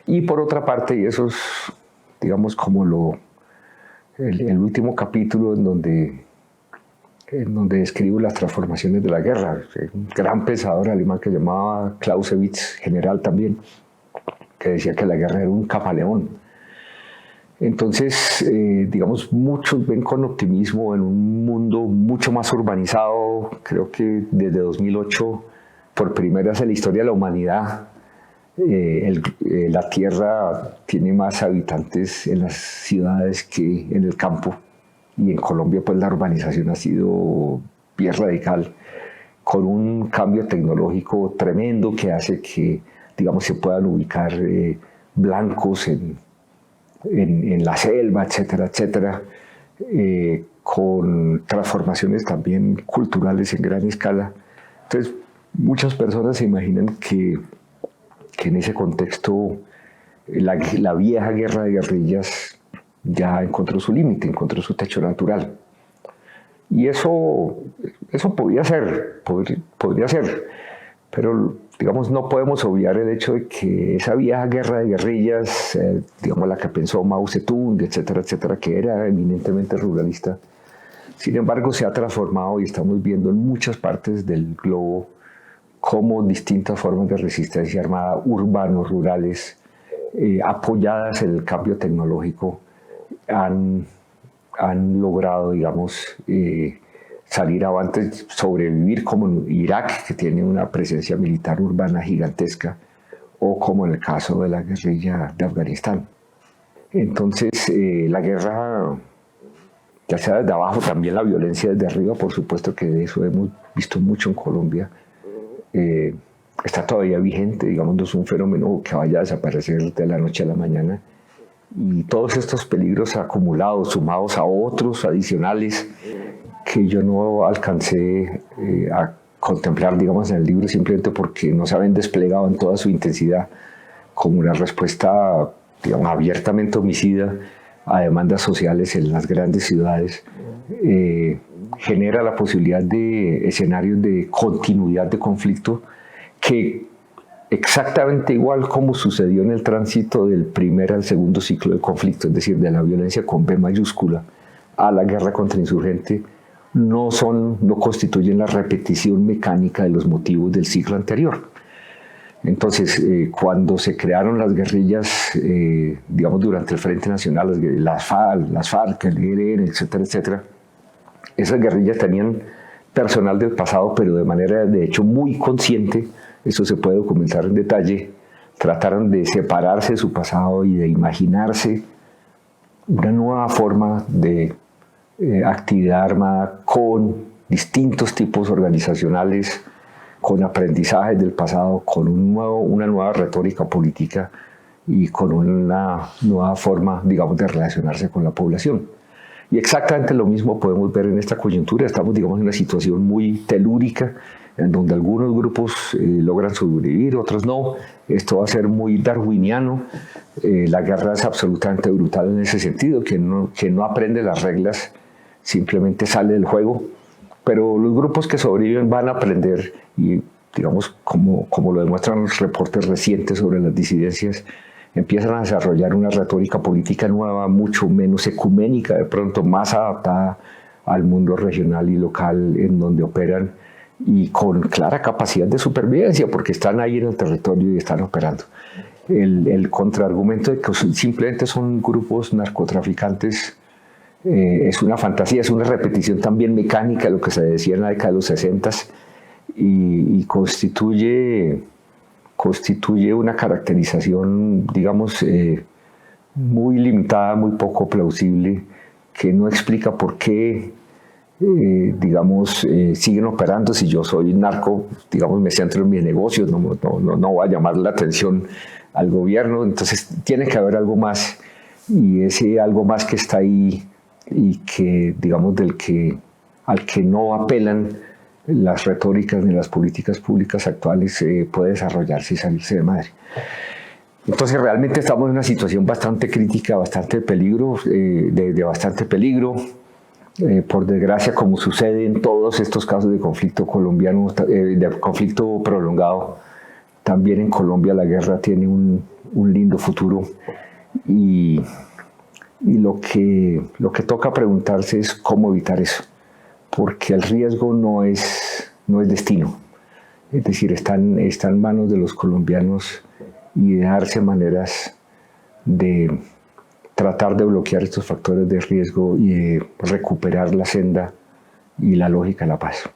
Y por otra parte, y eso es, digamos, como el último capítulo en donde describo las transformaciones de la guerra. Un gran pensador alemán que llamaba Clausewitz, general también, que decía que la guerra era un camaleón. Entonces, digamos, muchos ven con optimismo en un mundo mucho más urbanizado. Creo que desde 2008, por primera vez en la historia de la humanidad, la Tierra tiene más habitantes en las ciudades que en el campo. Y en Colombia, pues, la urbanización ha sido bien radical, con un cambio tecnológico tremendo que hace que, digamos, se puedan ubicar blancos en la selva, etcétera, etcétera, con transformaciones también culturales en gran escala. Entonces, muchas personas se imaginan que en ese contexto la vieja guerra de guerrillas ya encontró su límite, encontró su techo natural. Y eso podría ser, pero digamos no podemos obviar el hecho de que esa vieja guerra de guerrillas, digamos la que pensó Mao Zedong, etcétera, etcétera, que era eminentemente ruralista, sin embargo se ha transformado y estamos viendo en muchas partes del globo cómo distintas formas de resistencia armada, urbanos, rurales, apoyadas en el cambio tecnológico, han logrado, digamos, salir avante, sobrevivir como en Irak, que tiene una presencia militar urbana gigantesca, o como en el caso de la guerrilla de Afganistán. Entonces, la guerra, ya sea desde abajo, también la violencia desde arriba, por supuesto que de eso hemos visto mucho en Colombia, está todavía vigente, digamos, no es un fenómeno que vaya a desaparecer de la noche a la mañana. Y todos estos peligros acumulados, sumados a otros adicionales que yo no alcancé a contemplar, digamos, en el libro, simplemente porque no se habían desplegado en toda su intensidad, como una respuesta, digamos, abiertamente homicida a demandas sociales en las grandes ciudades, genera la posibilidad de escenarios de continuidad de conflicto que, exactamente igual como sucedió en el tránsito del primer al segundo ciclo de conflicto, es decir, de la violencia con B mayúscula a la guerra contrainsurgente, no constituyen la repetición mecánica de los motivos del ciclo anterior. Entonces, cuando se crearon las guerrillas, digamos, durante el Frente Nacional, las FARC, el ELN, etcétera, etcétera, esas guerrillas tenían personal del pasado, pero de manera, de hecho, muy consciente, eso se puede documentar en detalle, trataron de separarse de su pasado y de imaginarse una nueva forma de actividad armada con distintos tipos organizacionales, con aprendizajes del pasado, con una nueva retórica política y con una nueva forma, digamos, de relacionarse con la población. Y exactamente lo mismo podemos ver en esta coyuntura. Estamos, digamos, en una situación muy telúrica, en donde algunos grupos logran sobrevivir, otros no. Esto va a ser muy darwiniano. La guerra es absolutamente brutal en ese sentido, que no aprende las reglas, simplemente sale del juego. Pero los grupos que sobreviven van a aprender y, digamos, como lo demuestran los reportes recientes sobre las disidencias, empiezan a desarrollar una retórica política nueva, mucho menos ecuménica, de pronto más adaptada al mundo regional y local en donde operan y con clara capacidad de supervivencia, porque están ahí en el territorio y están operando. El contraargumento de que simplemente son grupos narcotraficantes es una fantasía, es una repetición también mecánica de lo que se decía en la década de los 60 y constituye una caracterización, digamos, muy limitada, muy poco plausible, que no explica por qué, digamos, siguen operando. Si yo soy narco, digamos, me centro en mis negocios, no voy a llamar la atención al gobierno, entonces tiene que haber algo más, y ese algo más que está ahí y que, digamos, al que no apelan las retóricas ni las políticas públicas actuales, puede desarrollarse y salirse de madre. Entonces realmente estamos en una situación bastante crítica, bastante peligro, de bastante peligro. Por desgracia, como sucede en todos estos casos de conflicto colombiano, de conflicto prolongado, también en Colombia la guerra tiene un lindo futuro y lo que toca preguntarse es cómo evitar eso, porque el riesgo no es destino, es decir, está en manos de los colombianos y de darse maneras de tratar de bloquear estos factores de riesgo y de recuperar la senda y la lógica de la paz.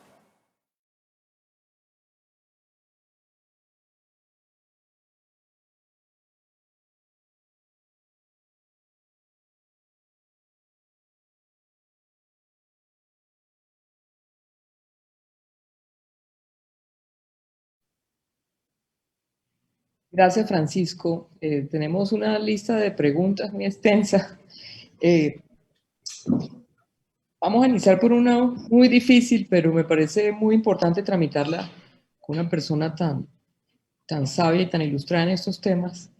Gracias, Francisco. Tenemos una lista de preguntas muy extensa. Vamos a iniciar por una muy difícil, pero me parece muy importante tramitarla con una persona tan sabia y tan ilustrada en estos temas.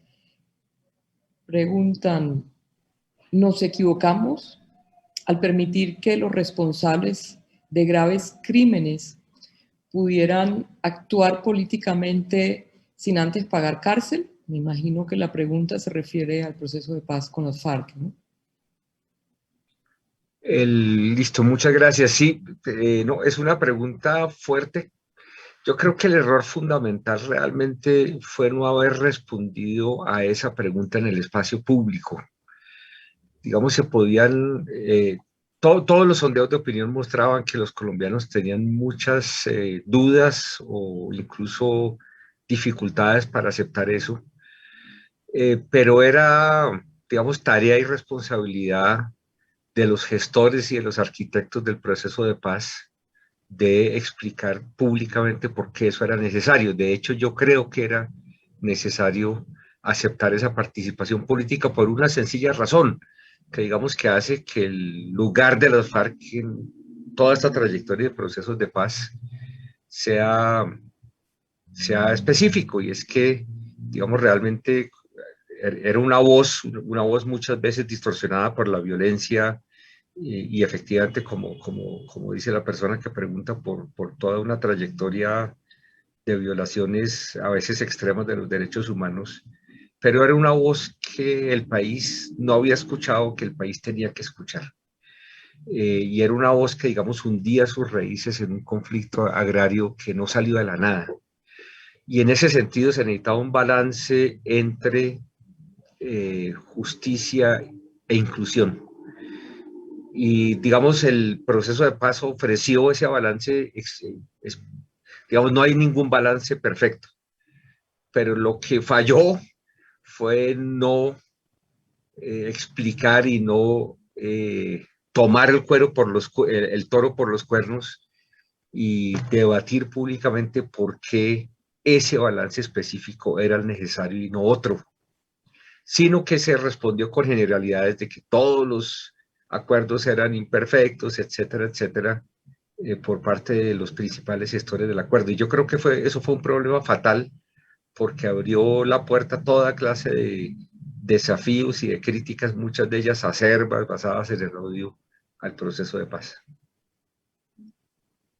Preguntan, ¿nos equivocamos al permitir que los responsables de graves crímenes pudieran actuar políticamente sin antes pagar cárcel? Me imagino que la pregunta se refiere al proceso de paz con los FARC, ¿no? Listo, muchas gracias. Sí, no, es una pregunta fuerte. Yo creo que el error fundamental realmente fue no haber respondido a esa pregunta en el espacio público. Digamos, se podían, todos los sondeos de opinión mostraban que los colombianos tenían muchas dudas o incluso dificultades para aceptar eso, pero era, digamos, tarea y responsabilidad de los gestores y de los arquitectos del proceso de paz de explicar públicamente por qué eso era necesario. De hecho, yo creo que era necesario aceptar esa participación política por una sencilla razón, que digamos que hace que el lugar de los FARC en toda esta trayectoria de procesos de paz sea específico, y es que, digamos, realmente era una voz muchas veces distorsionada por la violencia y efectivamente, como dice la persona que pregunta, por toda una trayectoria de violaciones a veces extremas de los derechos humanos, pero era una voz que el país no había escuchado, que el país tenía que escuchar. Y era una voz que, digamos, hundía sus raíces en un conflicto agrario que no salió de la nada. Y en ese sentido se necesitaba un balance entre justicia e inclusión. Y, digamos, el proceso de paz ofreció ese balance, digamos, no hay ningún balance perfecto, pero lo que falló fue no explicar y no tomar el toro por los cuernos y debatir públicamente por qué ese balance específico era el necesario y no otro, sino que se respondió con generalidades de que todos los acuerdos eran imperfectos, etcétera, etcétera, por parte de los principales gestores del acuerdo. Y yo creo que eso fue un problema fatal, porque abrió la puerta a toda clase de desafíos y de críticas, muchas de ellas acerbas, basadas en el odio al proceso de paz.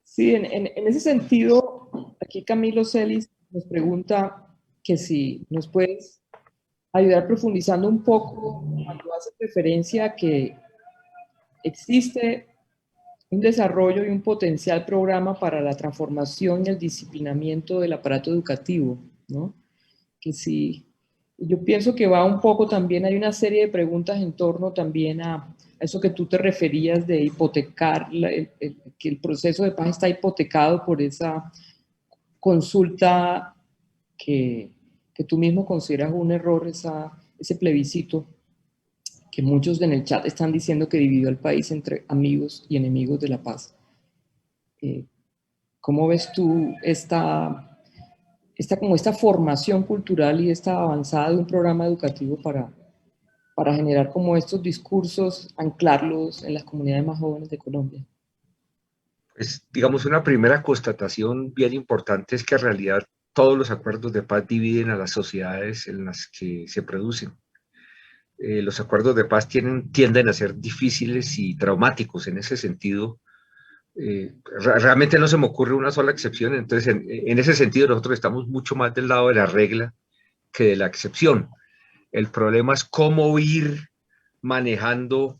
Sí, en ese sentido, aquí Camilo Celis nos pregunta que si nos puedes ayudar profundizando un poco cuando haces referencia a que existe un desarrollo y un potencial programa para la transformación y el disciplinamiento del aparato educativo, ¿no? Que sí, yo pienso que va un poco también, hay una serie de preguntas en torno también a eso que tú te referías de hipotecar, que el proceso de paz está hipotecado por esa consulta que tú mismo consideras un error, ese plebiscito que muchos en el chat están diciendo que dividió al país entre amigos y enemigos de la paz. ¿Cómo ves tú esta formación cultural y esta avanzada de un programa educativo para generar como estos discursos, anclarlos en las comunidades más jóvenes de Colombia? Pues, digamos, una primera constatación bien importante es que en realidad todos los acuerdos de paz dividen a las sociedades en las que se producen. Los acuerdos de paz tienden a ser difíciles y traumáticos. En ese sentido, realmente no se me ocurre una sola excepción. Entonces, en ese sentido, nosotros estamos mucho más del lado de la regla que de la excepción. El problema es cómo ir manejando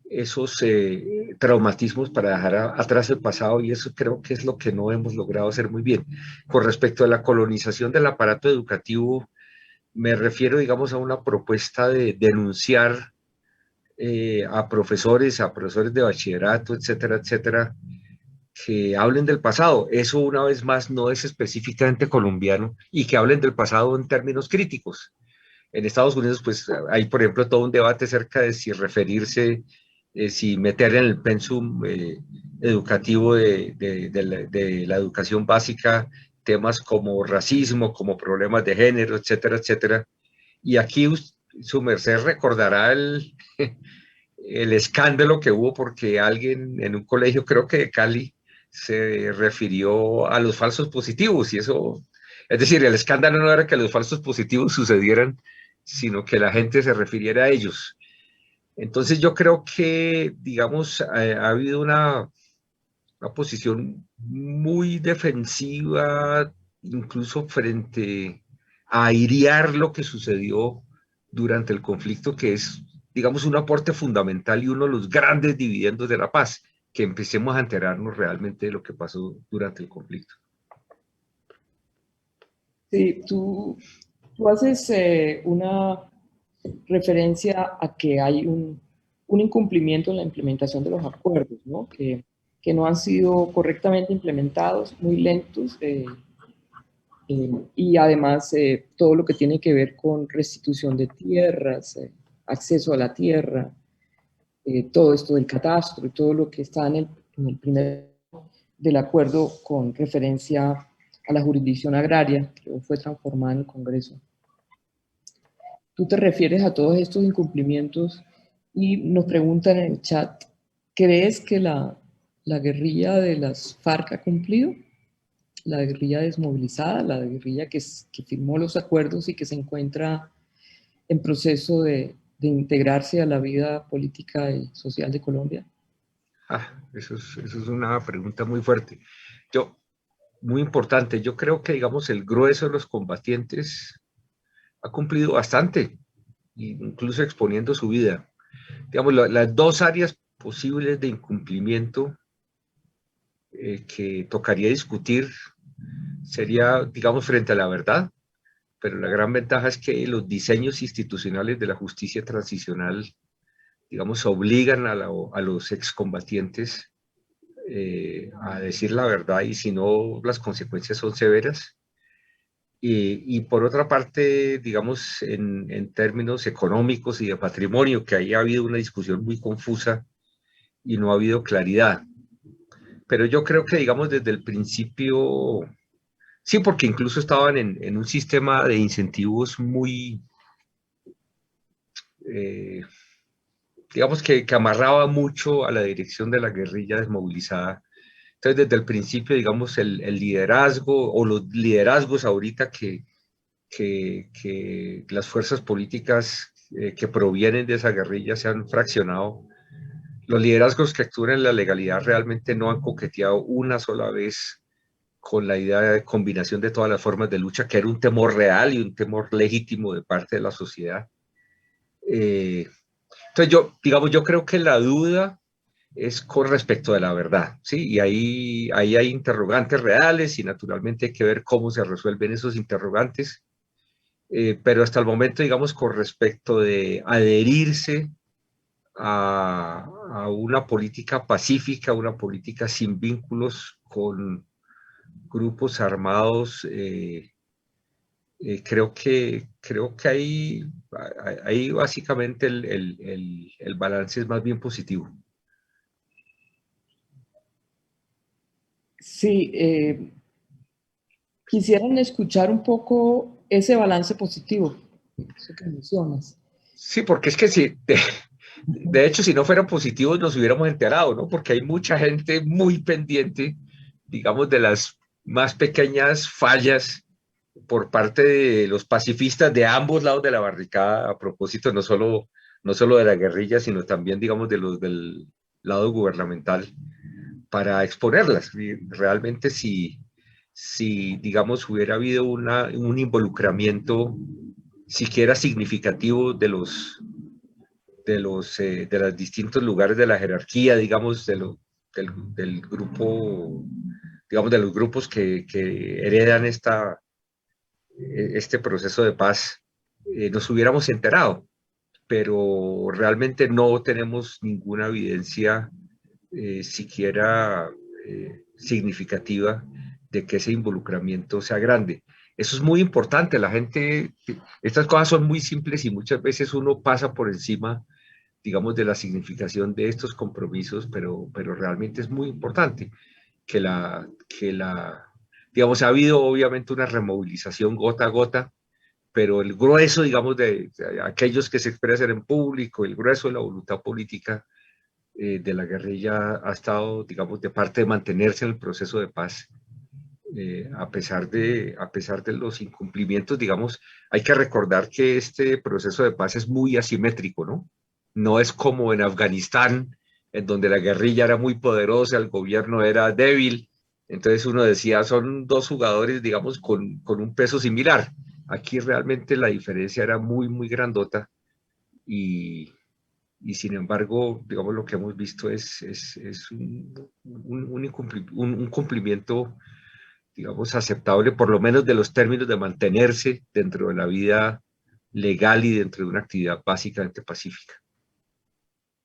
esos traumatismos para dejar atrás el pasado, y eso creo que es lo que no hemos logrado hacer muy bien. Con respecto a la colonización del aparato educativo, me refiero, digamos, a una propuesta de denunciar a profesores de bachillerato, etcétera, etcétera, que hablen del pasado. Eso, una vez más, no es específicamente colombiano, y que hablen del pasado en términos críticos. En Estados Unidos, pues, hay, por ejemplo, todo un debate acerca de si referirse, si meter en el pensum educativo de la educación básica temas como racismo, como problemas de género, etcétera, etcétera. Y aquí su merced recordará el escándalo que hubo porque alguien en un colegio, creo que de Cali, se refirió a los falsos positivos y eso, es decir, el escándalo no era que los falsos positivos sucedieran, sino que la gente se refiriera a ellos. Entonces yo creo que, digamos, ha habido una posición muy defensiva, incluso frente a airear lo que sucedió durante el conflicto, que es, digamos, un aporte fundamental y uno de los grandes dividendos de la paz, que empecemos a enterarnos realmente de lo que pasó durante el conflicto. Sí, tú haces una referencia a que hay un incumplimiento en la implementación de los acuerdos, ¿no? Que no han sido correctamente implementados, muy lentos, y además todo lo que tiene que ver con restitución de tierras, acceso a la tierra, todo esto del catastro y todo lo que está en el primer del acuerdo con referencia a la jurisdicción agraria, que fue transformada en el Congreso. Tú te refieres a todos estos incumplimientos y nos preguntan en el chat, ¿crees que la guerrilla de las FARC ha cumplido? La guerrilla desmovilizada, la guerrilla que firmó los acuerdos y que se encuentra en proceso de integrarse a la vida política y social de Colombia. Eso es una pregunta muy fuerte. Muy importante. Yo creo que, digamos, el grueso de los combatientes ha cumplido bastante, incluso exponiendo su vida. Digamos, las dos áreas posibles de incumplimiento que tocaría discutir sería, digamos, frente a la verdad, pero la gran ventaja es que los diseños institucionales de la justicia transicional, digamos, obligan a los excombatientes a decir la verdad y si no, las consecuencias son severas. Y por otra parte, digamos, en términos económicos y de patrimonio, que ahí ha habido una discusión muy confusa y no ha habido claridad. Pero yo creo que, digamos, desde el principio, sí, porque incluso estaban en un sistema de incentivos muy, digamos, que amarraba mucho a la dirección de la guerrilla desmovilizada. Entonces, desde el principio, digamos, el liderazgo o los liderazgos ahorita que las fuerzas políticas que provienen de esa guerrilla se han fraccionado. Los liderazgos que actúan en la legalidad realmente no han coqueteado una sola vez con la idea de combinación de todas las formas de lucha, que era un temor real y un temor legítimo de parte de la sociedad. Entonces yo creo que la duda es con respecto de la verdad, ¿sí? Y ahí hay interrogantes reales y naturalmente hay que ver cómo se resuelven esos interrogantes. Pero hasta el momento, digamos, con respecto de adherirse a una política pacífica, una política sin vínculos con grupos armados, creo que ahí básicamente el balance es más bien positivo. Sí, quisieran escuchar un poco ese balance positivo, eso que mencionas. Sí, porque es que si, de hecho, si no fueran positivos nos hubiéramos enterado, ¿no? Porque hay mucha gente muy pendiente, digamos, de las más pequeñas fallas por parte de los pacifistas de ambos lados de la barricada, a propósito no solo de la guerrilla, sino también, digamos, de los del lado gubernamental, para exponerlas. Y realmente si, digamos, hubiera habido un involucramiento siquiera significativo de los distintos lugares de la jerarquía, digamos, del grupo, digamos, de los grupos que heredan este proceso de paz, nos hubiéramos enterado, pero realmente no tenemos ninguna evidencia siquiera significativa de que ese involucramiento sea grande. Eso es muy importante, la gente, estas cosas son muy simples y muchas veces uno pasa por encima, digamos, de la significación de estos compromisos, pero realmente es muy importante que digamos, ha habido obviamente una removilización gota a gota, pero el grueso, digamos, de aquellos que se expresan en público, el grueso de la voluntad política de la guerrilla ha estado, digamos, de parte de mantenerse en el proceso de paz. A pesar de los incumplimientos, digamos, hay que recordar que este proceso de paz es muy asimétrico, ¿no? No es como en Afganistán, en donde la guerrilla era muy poderosa, el gobierno era débil, entonces uno decía, son dos jugadores, digamos, con un peso similar. Aquí realmente la diferencia era muy, muy grandota y sin embargo, digamos, lo que hemos visto es un cumplimiento, digamos, aceptable, por lo menos de los términos de mantenerse dentro de la vida legal y dentro de una actividad básicamente pacífica.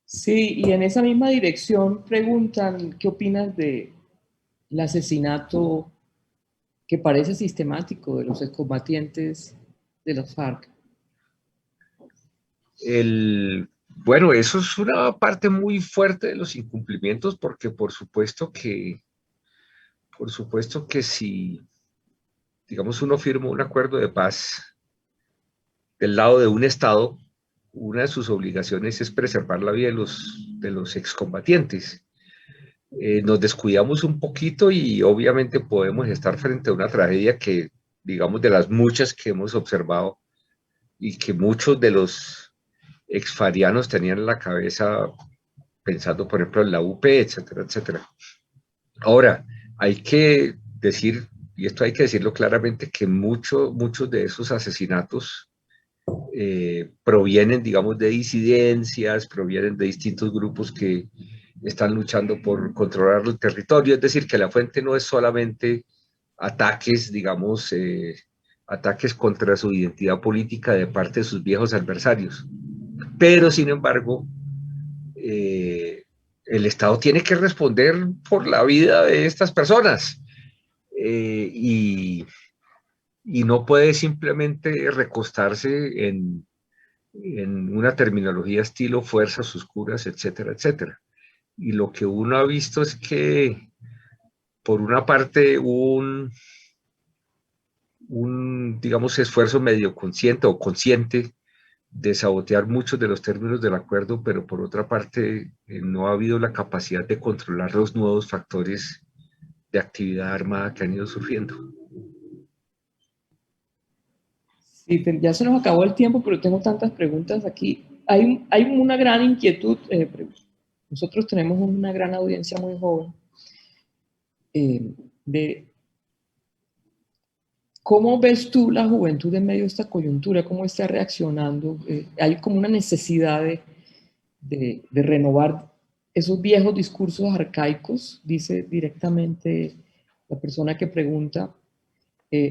Sí, y en esa misma dirección preguntan, ¿qué opinas del asesinato que parece sistemático de los excombatientes de las FARC? Bueno, eso es una parte muy fuerte de los incumplimientos, porque por supuesto que si, digamos, uno firma un acuerdo de paz del lado de un Estado, una de sus obligaciones es preservar la vida de los excombatientes. Nos descuidamos un poquito y obviamente podemos estar frente a una tragedia que, digamos, de las muchas que hemos observado y que muchos de los exfarianos tenían en la cabeza pensando, por ejemplo, en la UP, etcétera, etcétera. Ahora, hay que decir, y esto hay que decirlo claramente, que muchos de esos asesinatos provienen, digamos, de disidencias, provienen de distintos grupos que están luchando por controlar el territorio, es decir, que la fuente no es solamente ataques, digamos, ataques contra su identidad política de parte de sus viejos adversarios, pero sin embargo, el Estado tiene que responder por la vida de estas personas y no puede simplemente recostarse en una terminología estilo fuerzas oscuras, etcétera, etcétera. Y lo que uno ha visto es que, por una parte, digamos, esfuerzo medio consciente o consciente de sabotear muchos de los términos del acuerdo, pero por otra parte, no ha habido la capacidad de controlar los nuevos factores de actividad armada que han ido surgiendo. Sí, ya se nos acabó el tiempo, pero tengo tantas preguntas aquí. Hay una gran inquietud. Nosotros tenemos una gran audiencia muy joven de cómo ves tú la juventud en medio de esta coyuntura, cómo está reaccionando. Hay como una necesidad de renovar esos viejos discursos arcaicos, dice directamente la persona que pregunta,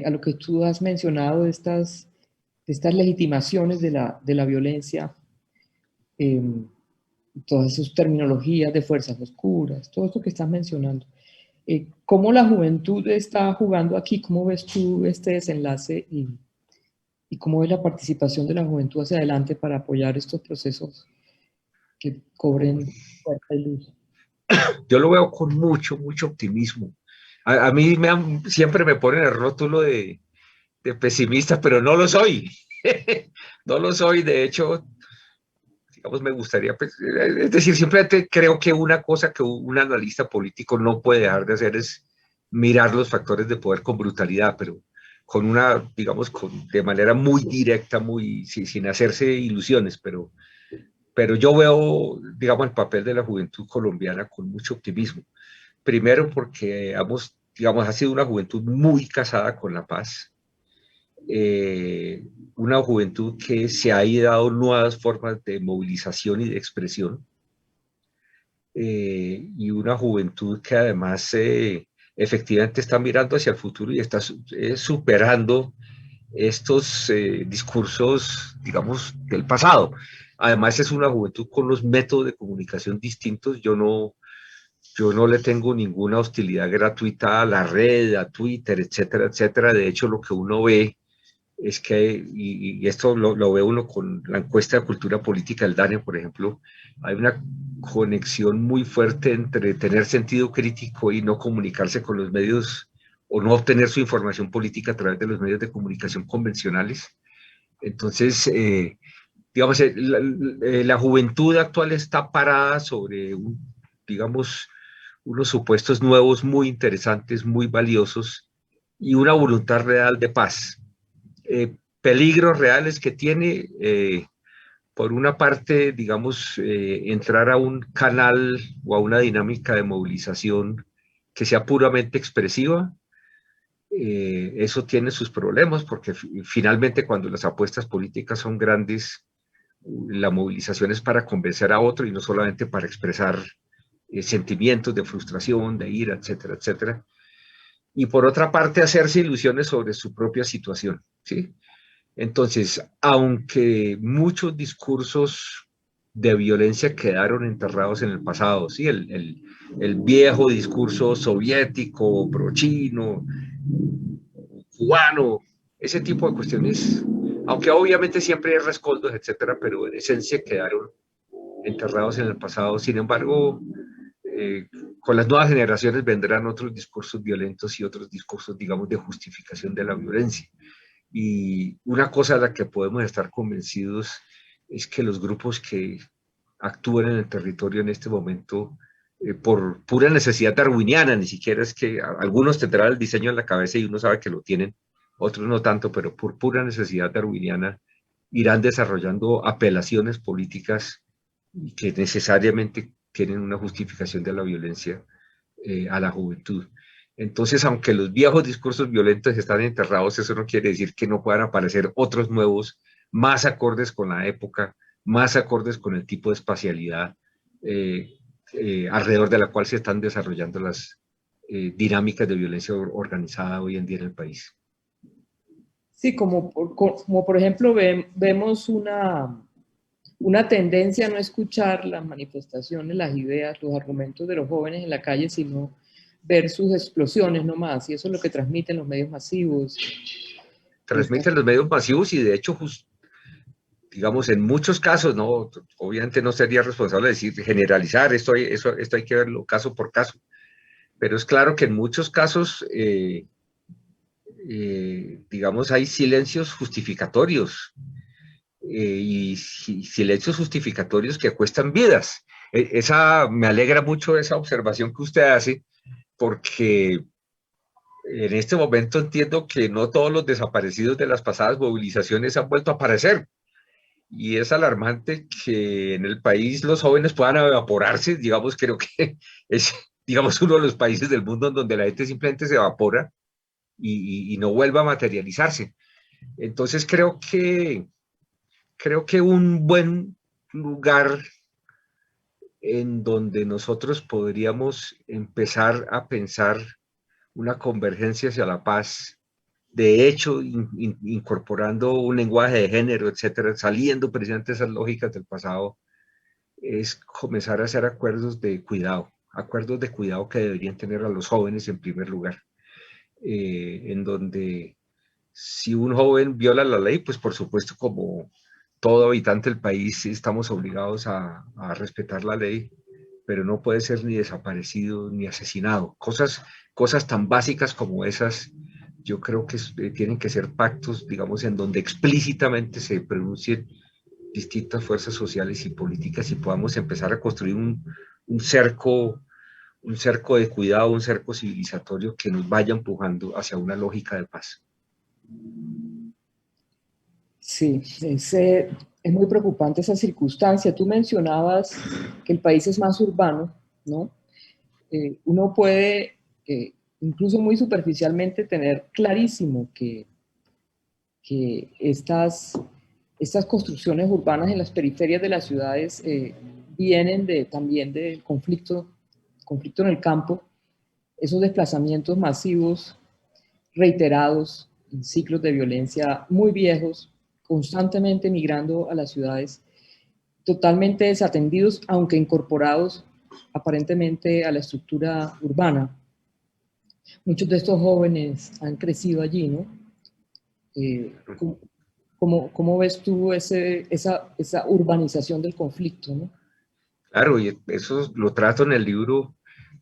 a lo que tú has mencionado de estas legitimaciones de la violencia, todas sus terminologías de fuerzas oscuras, todo esto que estás mencionando. ¿Cómo la juventud está jugando aquí? ¿Cómo ves tú este desenlace y cómo ves la participación de la juventud hacia adelante para apoyar estos procesos que cobren fuerza y luz? Yo lo veo con mucho, mucho optimismo. A mí siempre me ponen el rótulo de pesimista, pero no lo soy. No lo soy, de hecho, digamos, me gustaría, es decir, simplemente creo que una cosa que un analista político no puede dejar de hacer es mirar los factores de poder con brutalidad, pero con una, digamos, de manera muy directa, sin hacerse ilusiones, pero yo veo, digamos, el papel de la juventud colombiana con mucho optimismo. Primero porque digamos, ha sido una juventud muy casada con la paz, una juventud que se ha dado nuevas formas de movilización y de expresión, y una juventud que además efectivamente está mirando hacia el futuro y está superando estos discursos, digamos, del pasado. Además es una juventud con los métodos de comunicación distintos. Yo no le tengo ninguna hostilidad gratuita a la red, a Twitter, etcétera, etcétera. De hecho, lo que uno ve es que, y esto lo ve uno con la encuesta de cultura política del DANE, por ejemplo, hay una conexión muy fuerte entre tener sentido crítico y no comunicarse con los medios o no obtener su información política a través de los medios de comunicación convencionales. Entonces, digamos, la juventud actual está parada sobre, digamos, unos supuestos nuevos muy interesantes, muy valiosos, y una voluntad real de paz. Peligros reales que tiene, por una parte, digamos, entrar a un canal o a una dinámica de movilización que sea puramente expresiva. Eso tiene sus problemas porque finalmente cuando las apuestas políticas son grandes, la movilización es para convencer a otro y no solamente para expresar sentimientos de frustración, de ira, etcétera, etcétera. Y por otra parte, hacerse ilusiones sobre su propia situación, ¿sí? Entonces, aunque muchos discursos de violencia quedaron enterrados en el pasado, ¿sí? El viejo discurso soviético, prochino, cubano, ese tipo de cuestiones, aunque obviamente siempre hay rescoldos, etcétera, pero en esencia quedaron enterrados en el pasado. Sin embargo, con las nuevas generaciones vendrán otros discursos violentos y otros discursos, digamos, de justificación de la violencia. Y una cosa de la que podemos estar convencidos es que los grupos que actúan en el territorio en este momento, por pura necesidad darwiniana, ni siquiera es que algunos tendrán el diseño en la cabeza y uno sabe que lo tienen, otros no tanto, pero por pura necesidad darwiniana irán desarrollando apelaciones políticas que necesariamente tienen una justificación de la violencia a la juventud. Entonces, aunque los viejos discursos violentos están enterrados, eso no quiere decir que no puedan aparecer otros nuevos, más acordes con la época, más acordes con el tipo de espacialidad alrededor de la cual se están desarrollando las dinámicas de violencia organizada hoy en día en el país. Sí, como por ejemplo vemos una tendencia a no escuchar las manifestaciones, las ideas, los argumentos de los jóvenes en la calle, sino ver sus explosiones nomás, y eso es lo que transmiten los medios masivos. Transmiten los medios masivos y de hecho, digamos, en muchos casos, no, obviamente no sería responsable decir, generalizar, esto hay que verlo caso por caso, pero es claro que en muchos casos, digamos, hay silencios justificatorios y silencios justificatorios que cuestan vidas. Me alegra mucho esa observación que usted hace, porque en este momento entiendo que no todos los desaparecidos de las pasadas movilizaciones han vuelto a aparecer. Y es alarmante que en el país los jóvenes puedan evaporarse. Digamos, creo que es, digamos, uno de los países del mundo en donde la gente simplemente se evapora y no vuelva a materializarse. Entonces creo que un buen lugar en donde nosotros podríamos empezar a pensar una convergencia hacia la paz, de hecho, incorporando un lenguaje de género, etcétera, saliendo precisamente esas lógicas del pasado, es comenzar a hacer acuerdos de cuidado que deberían tener a los jóvenes en primer lugar, en donde si un joven viola la ley, pues por supuesto, como todo habitante del país, estamos obligados a respetar la ley, pero no puede ser ni desaparecido ni asesinado. Cosas tan básicas como esas, yo creo que tienen que ser pactos, digamos, en donde explícitamente se pronuncien distintas fuerzas sociales y políticas y podamos empezar a construir un cerco de cuidado, un cerco civilizatorio que nos vaya empujando hacia una lógica de paz. Sí, es muy preocupante esa circunstancia. Tú mencionabas que el país es más urbano, ¿no? Uno puede, incluso muy superficialmente, tener clarísimo que estas construcciones urbanas en las periferias de las ciudades vienen también del conflicto en el campo, esos desplazamientos masivos, reiterados, en ciclos de violencia muy viejos, constantemente migrando a las ciudades, totalmente desatendidos, aunque incorporados aparentemente a la estructura urbana. Muchos de estos jóvenes han crecido allí, ¿no? ¿Cómo ves tú esa urbanización del conflicto, ¿no? Claro, y eso lo trato en el libro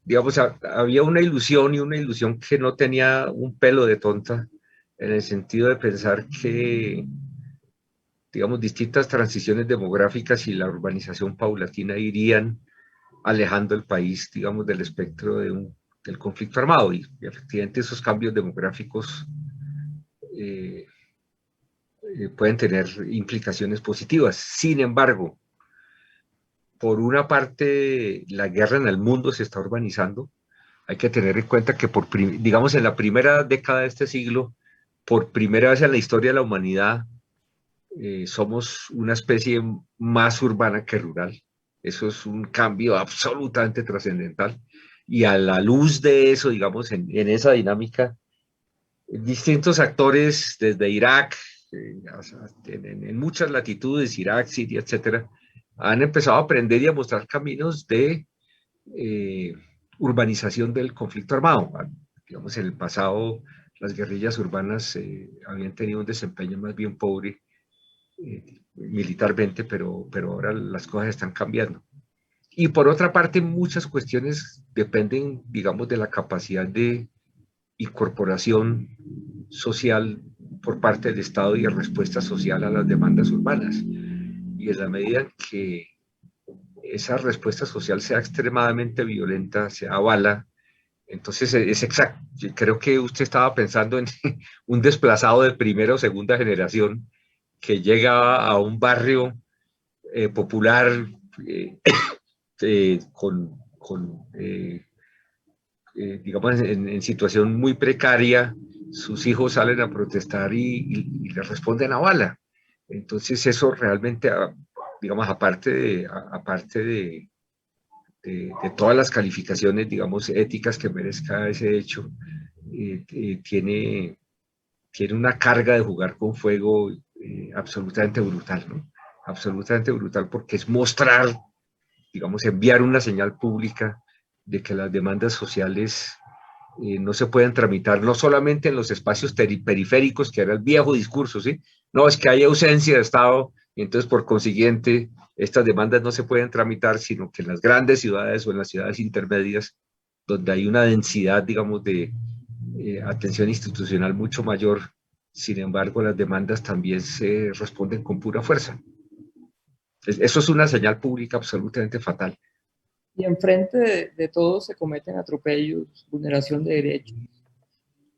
digamos, había una ilusión y una ilusión que no tenía un pelo de tonta en el sentido de pensar que, digamos, distintas transiciones demográficas y la urbanización paulatina irían alejando el país, digamos, del espectro del conflicto armado. Y efectivamente esos cambios demográficos eh, pueden tener implicaciones positivas. Sin embargo, por una parte, la guerra en el mundo se está urbanizando. Hay que tener en cuenta que, digamos, en la primera década de este siglo, por primera vez en la historia de la humanidad, somos una especie más urbana que rural. Eso es un cambio absolutamente trascendental. Y a la luz de eso, digamos, en esa dinámica, distintos actores desde Irak, en muchas latitudes, Irak, Siria, etcétera, han empezado a aprender y a mostrar caminos de urbanización del conflicto armado. Digamos, en el pasado las guerrillas urbanas habían tenido un desempeño más bien pobre militarmente, pero ahora las cosas están cambiando. Y por otra parte, muchas cuestiones dependen, digamos, de la capacidad de incorporación social por parte del Estado y de respuesta social a las demandas urbanas. Y en la medida en que esa respuesta social sea extremadamente violenta, sea bala, entonces es exacto. Creo que usted estaba pensando en un desplazado de primera o segunda generación que llega a un barrio popular digamos, en situación muy precaria, sus hijos salen a protestar y le responden a bala. Entonces eso realmente, digamos, aparte de todas las calificaciones, digamos, éticas que merezca ese hecho, tiene una carga de jugar con fuego absolutamente brutal, ¿no? Absolutamente brutal, porque es mostrar, digamos, enviar una señal pública de que las demandas sociales no se pueden tramitar no solamente en los espacios periféricos, que era el viejo discurso, ¿sí? No, es que hay ausencia de Estado, y entonces por consiguiente estas demandas no se pueden tramitar, sino que en las grandes ciudades o en las ciudades intermedias, donde hay una densidad, digamos, de atención institucional mucho mayor, sin embargo, las demandas también se responden con pura fuerza. Eso es una señal pública absolutamente fatal. Y enfrente de todo se cometen atropellos, vulneración de derechos.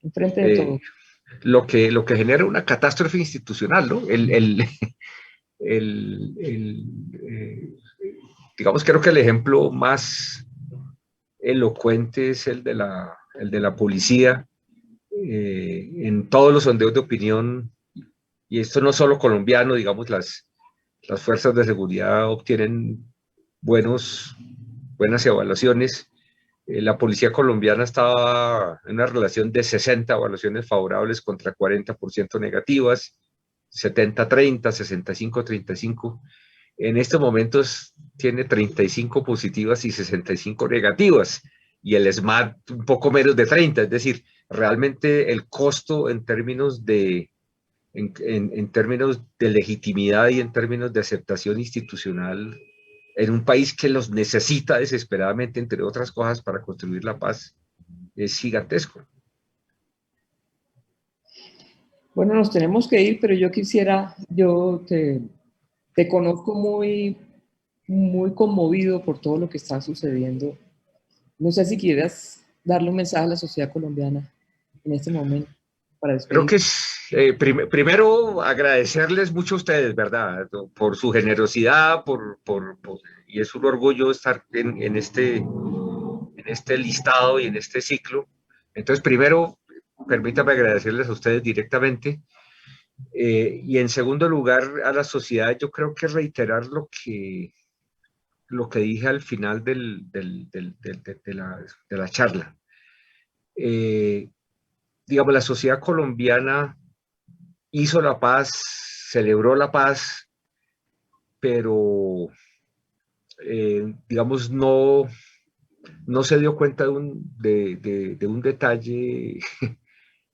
Enfrente de todo. Lo que genera una catástrofe institucional, ¿no? Digamos, creo que el ejemplo más elocuente es el de la policía. En todos los sondeos de opinión, y esto no solo colombiano, digamos, las fuerzas de seguridad obtienen buenas evaluaciones. La policía colombiana estaba en una relación de 60 evaluaciones favorables contra 40% negativas, 70-30, 65-35. En estos momentos tiene 35 positivas y 65 negativas, y el SMAT un poco menos de 30, es decir, realmente el costo en términos en términos de legitimidad y en términos de aceptación institucional en un país que los necesita desesperadamente, entre otras cosas, para construir la paz, es gigantesco. Bueno, nos tenemos que ir, pero yo te conozco muy, muy conmovido por todo lo que está sucediendo. No sé si quieras darle un mensaje a la sociedad colombiana en este momento para despedir. Creo que es, primero, agradecerles mucho a ustedes, ¿verdad? Por su generosidad, y es un orgullo estar en este listado y en este ciclo. Entonces, primero, permítame agradecerles a ustedes directamente. Y en segundo lugar, a la sociedad, yo creo que reiterar lo que dije al final de la charla. Digamos, la sociedad colombiana hizo la paz, celebró la paz, pero, digamos, no se dio cuenta de un detalle,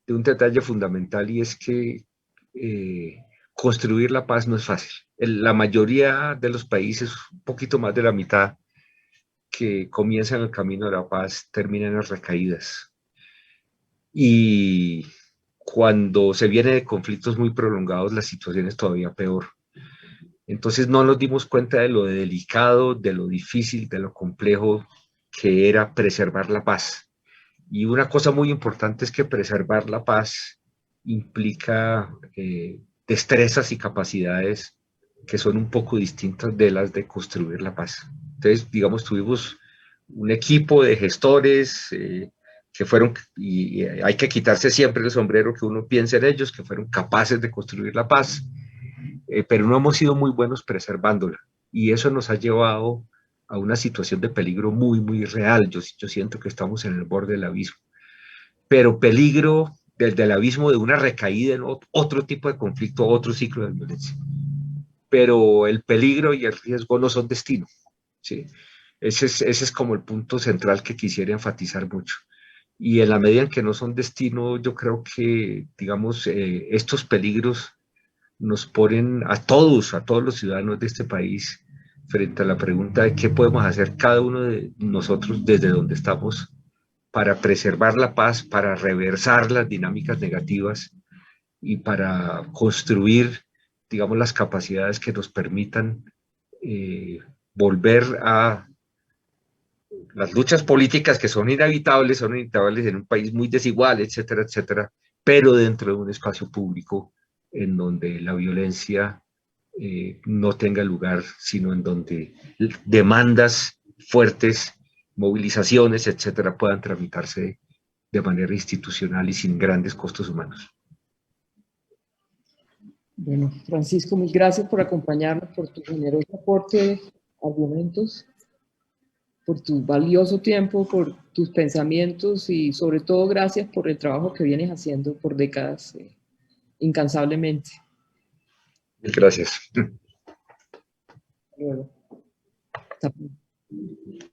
de un detalle fundamental, y es que construir la paz no es fácil. La mayoría de los países, un poquito más de la mitad, que comienzan el camino de la paz terminan en recaídas. Y cuando se viene de conflictos muy prolongados, la situación es todavía peor. Entonces no nos dimos cuenta de lo delicado, de lo difícil, de lo complejo que era preservar la paz. Y una cosa muy importante es que preservar la paz implica destrezas y capacidades que son un poco distintas de las de construir la paz. Entonces, digamos, tuvimos un equipo de gestores que fueron, y hay que quitarse siempre el sombrero que uno piense en ellos, que fueron capaces de construir la paz, pero no hemos sido muy buenos preservándola. Y eso nos ha llevado a una situación de peligro muy, muy real. Yo siento que estamos en el borde del abismo. Pero peligro desde el abismo de una recaída en otro tipo de conflicto, otro ciclo de violencia. Pero el peligro y el riesgo no son destino, ¿sí? Ese es como el punto central que quisiera enfatizar mucho. Y en la medida en que no son destino, yo creo que, digamos, estos peligros nos ponen a todos los ciudadanos de este país frente a la pregunta de qué podemos hacer cada uno de nosotros desde donde estamos para preservar la paz, para reversar las dinámicas negativas y para construir, digamos, las capacidades que nos permitan volver a las luchas políticas que son inevitables en un país muy desigual, etcétera, etcétera, pero dentro de un espacio público en donde la violencia no tenga lugar, sino en donde demandas fuertes, movilizaciones, etcétera, puedan tramitarse de manera institucional y sin grandes costos humanos. Bueno, Francisco, mil gracias por acompañarnos, por tu generoso aporte de argumentos, por tu valioso tiempo, por tus pensamientos y sobre todo gracias por el trabajo que vienes haciendo por décadas incansablemente. Gracias. Hasta luego.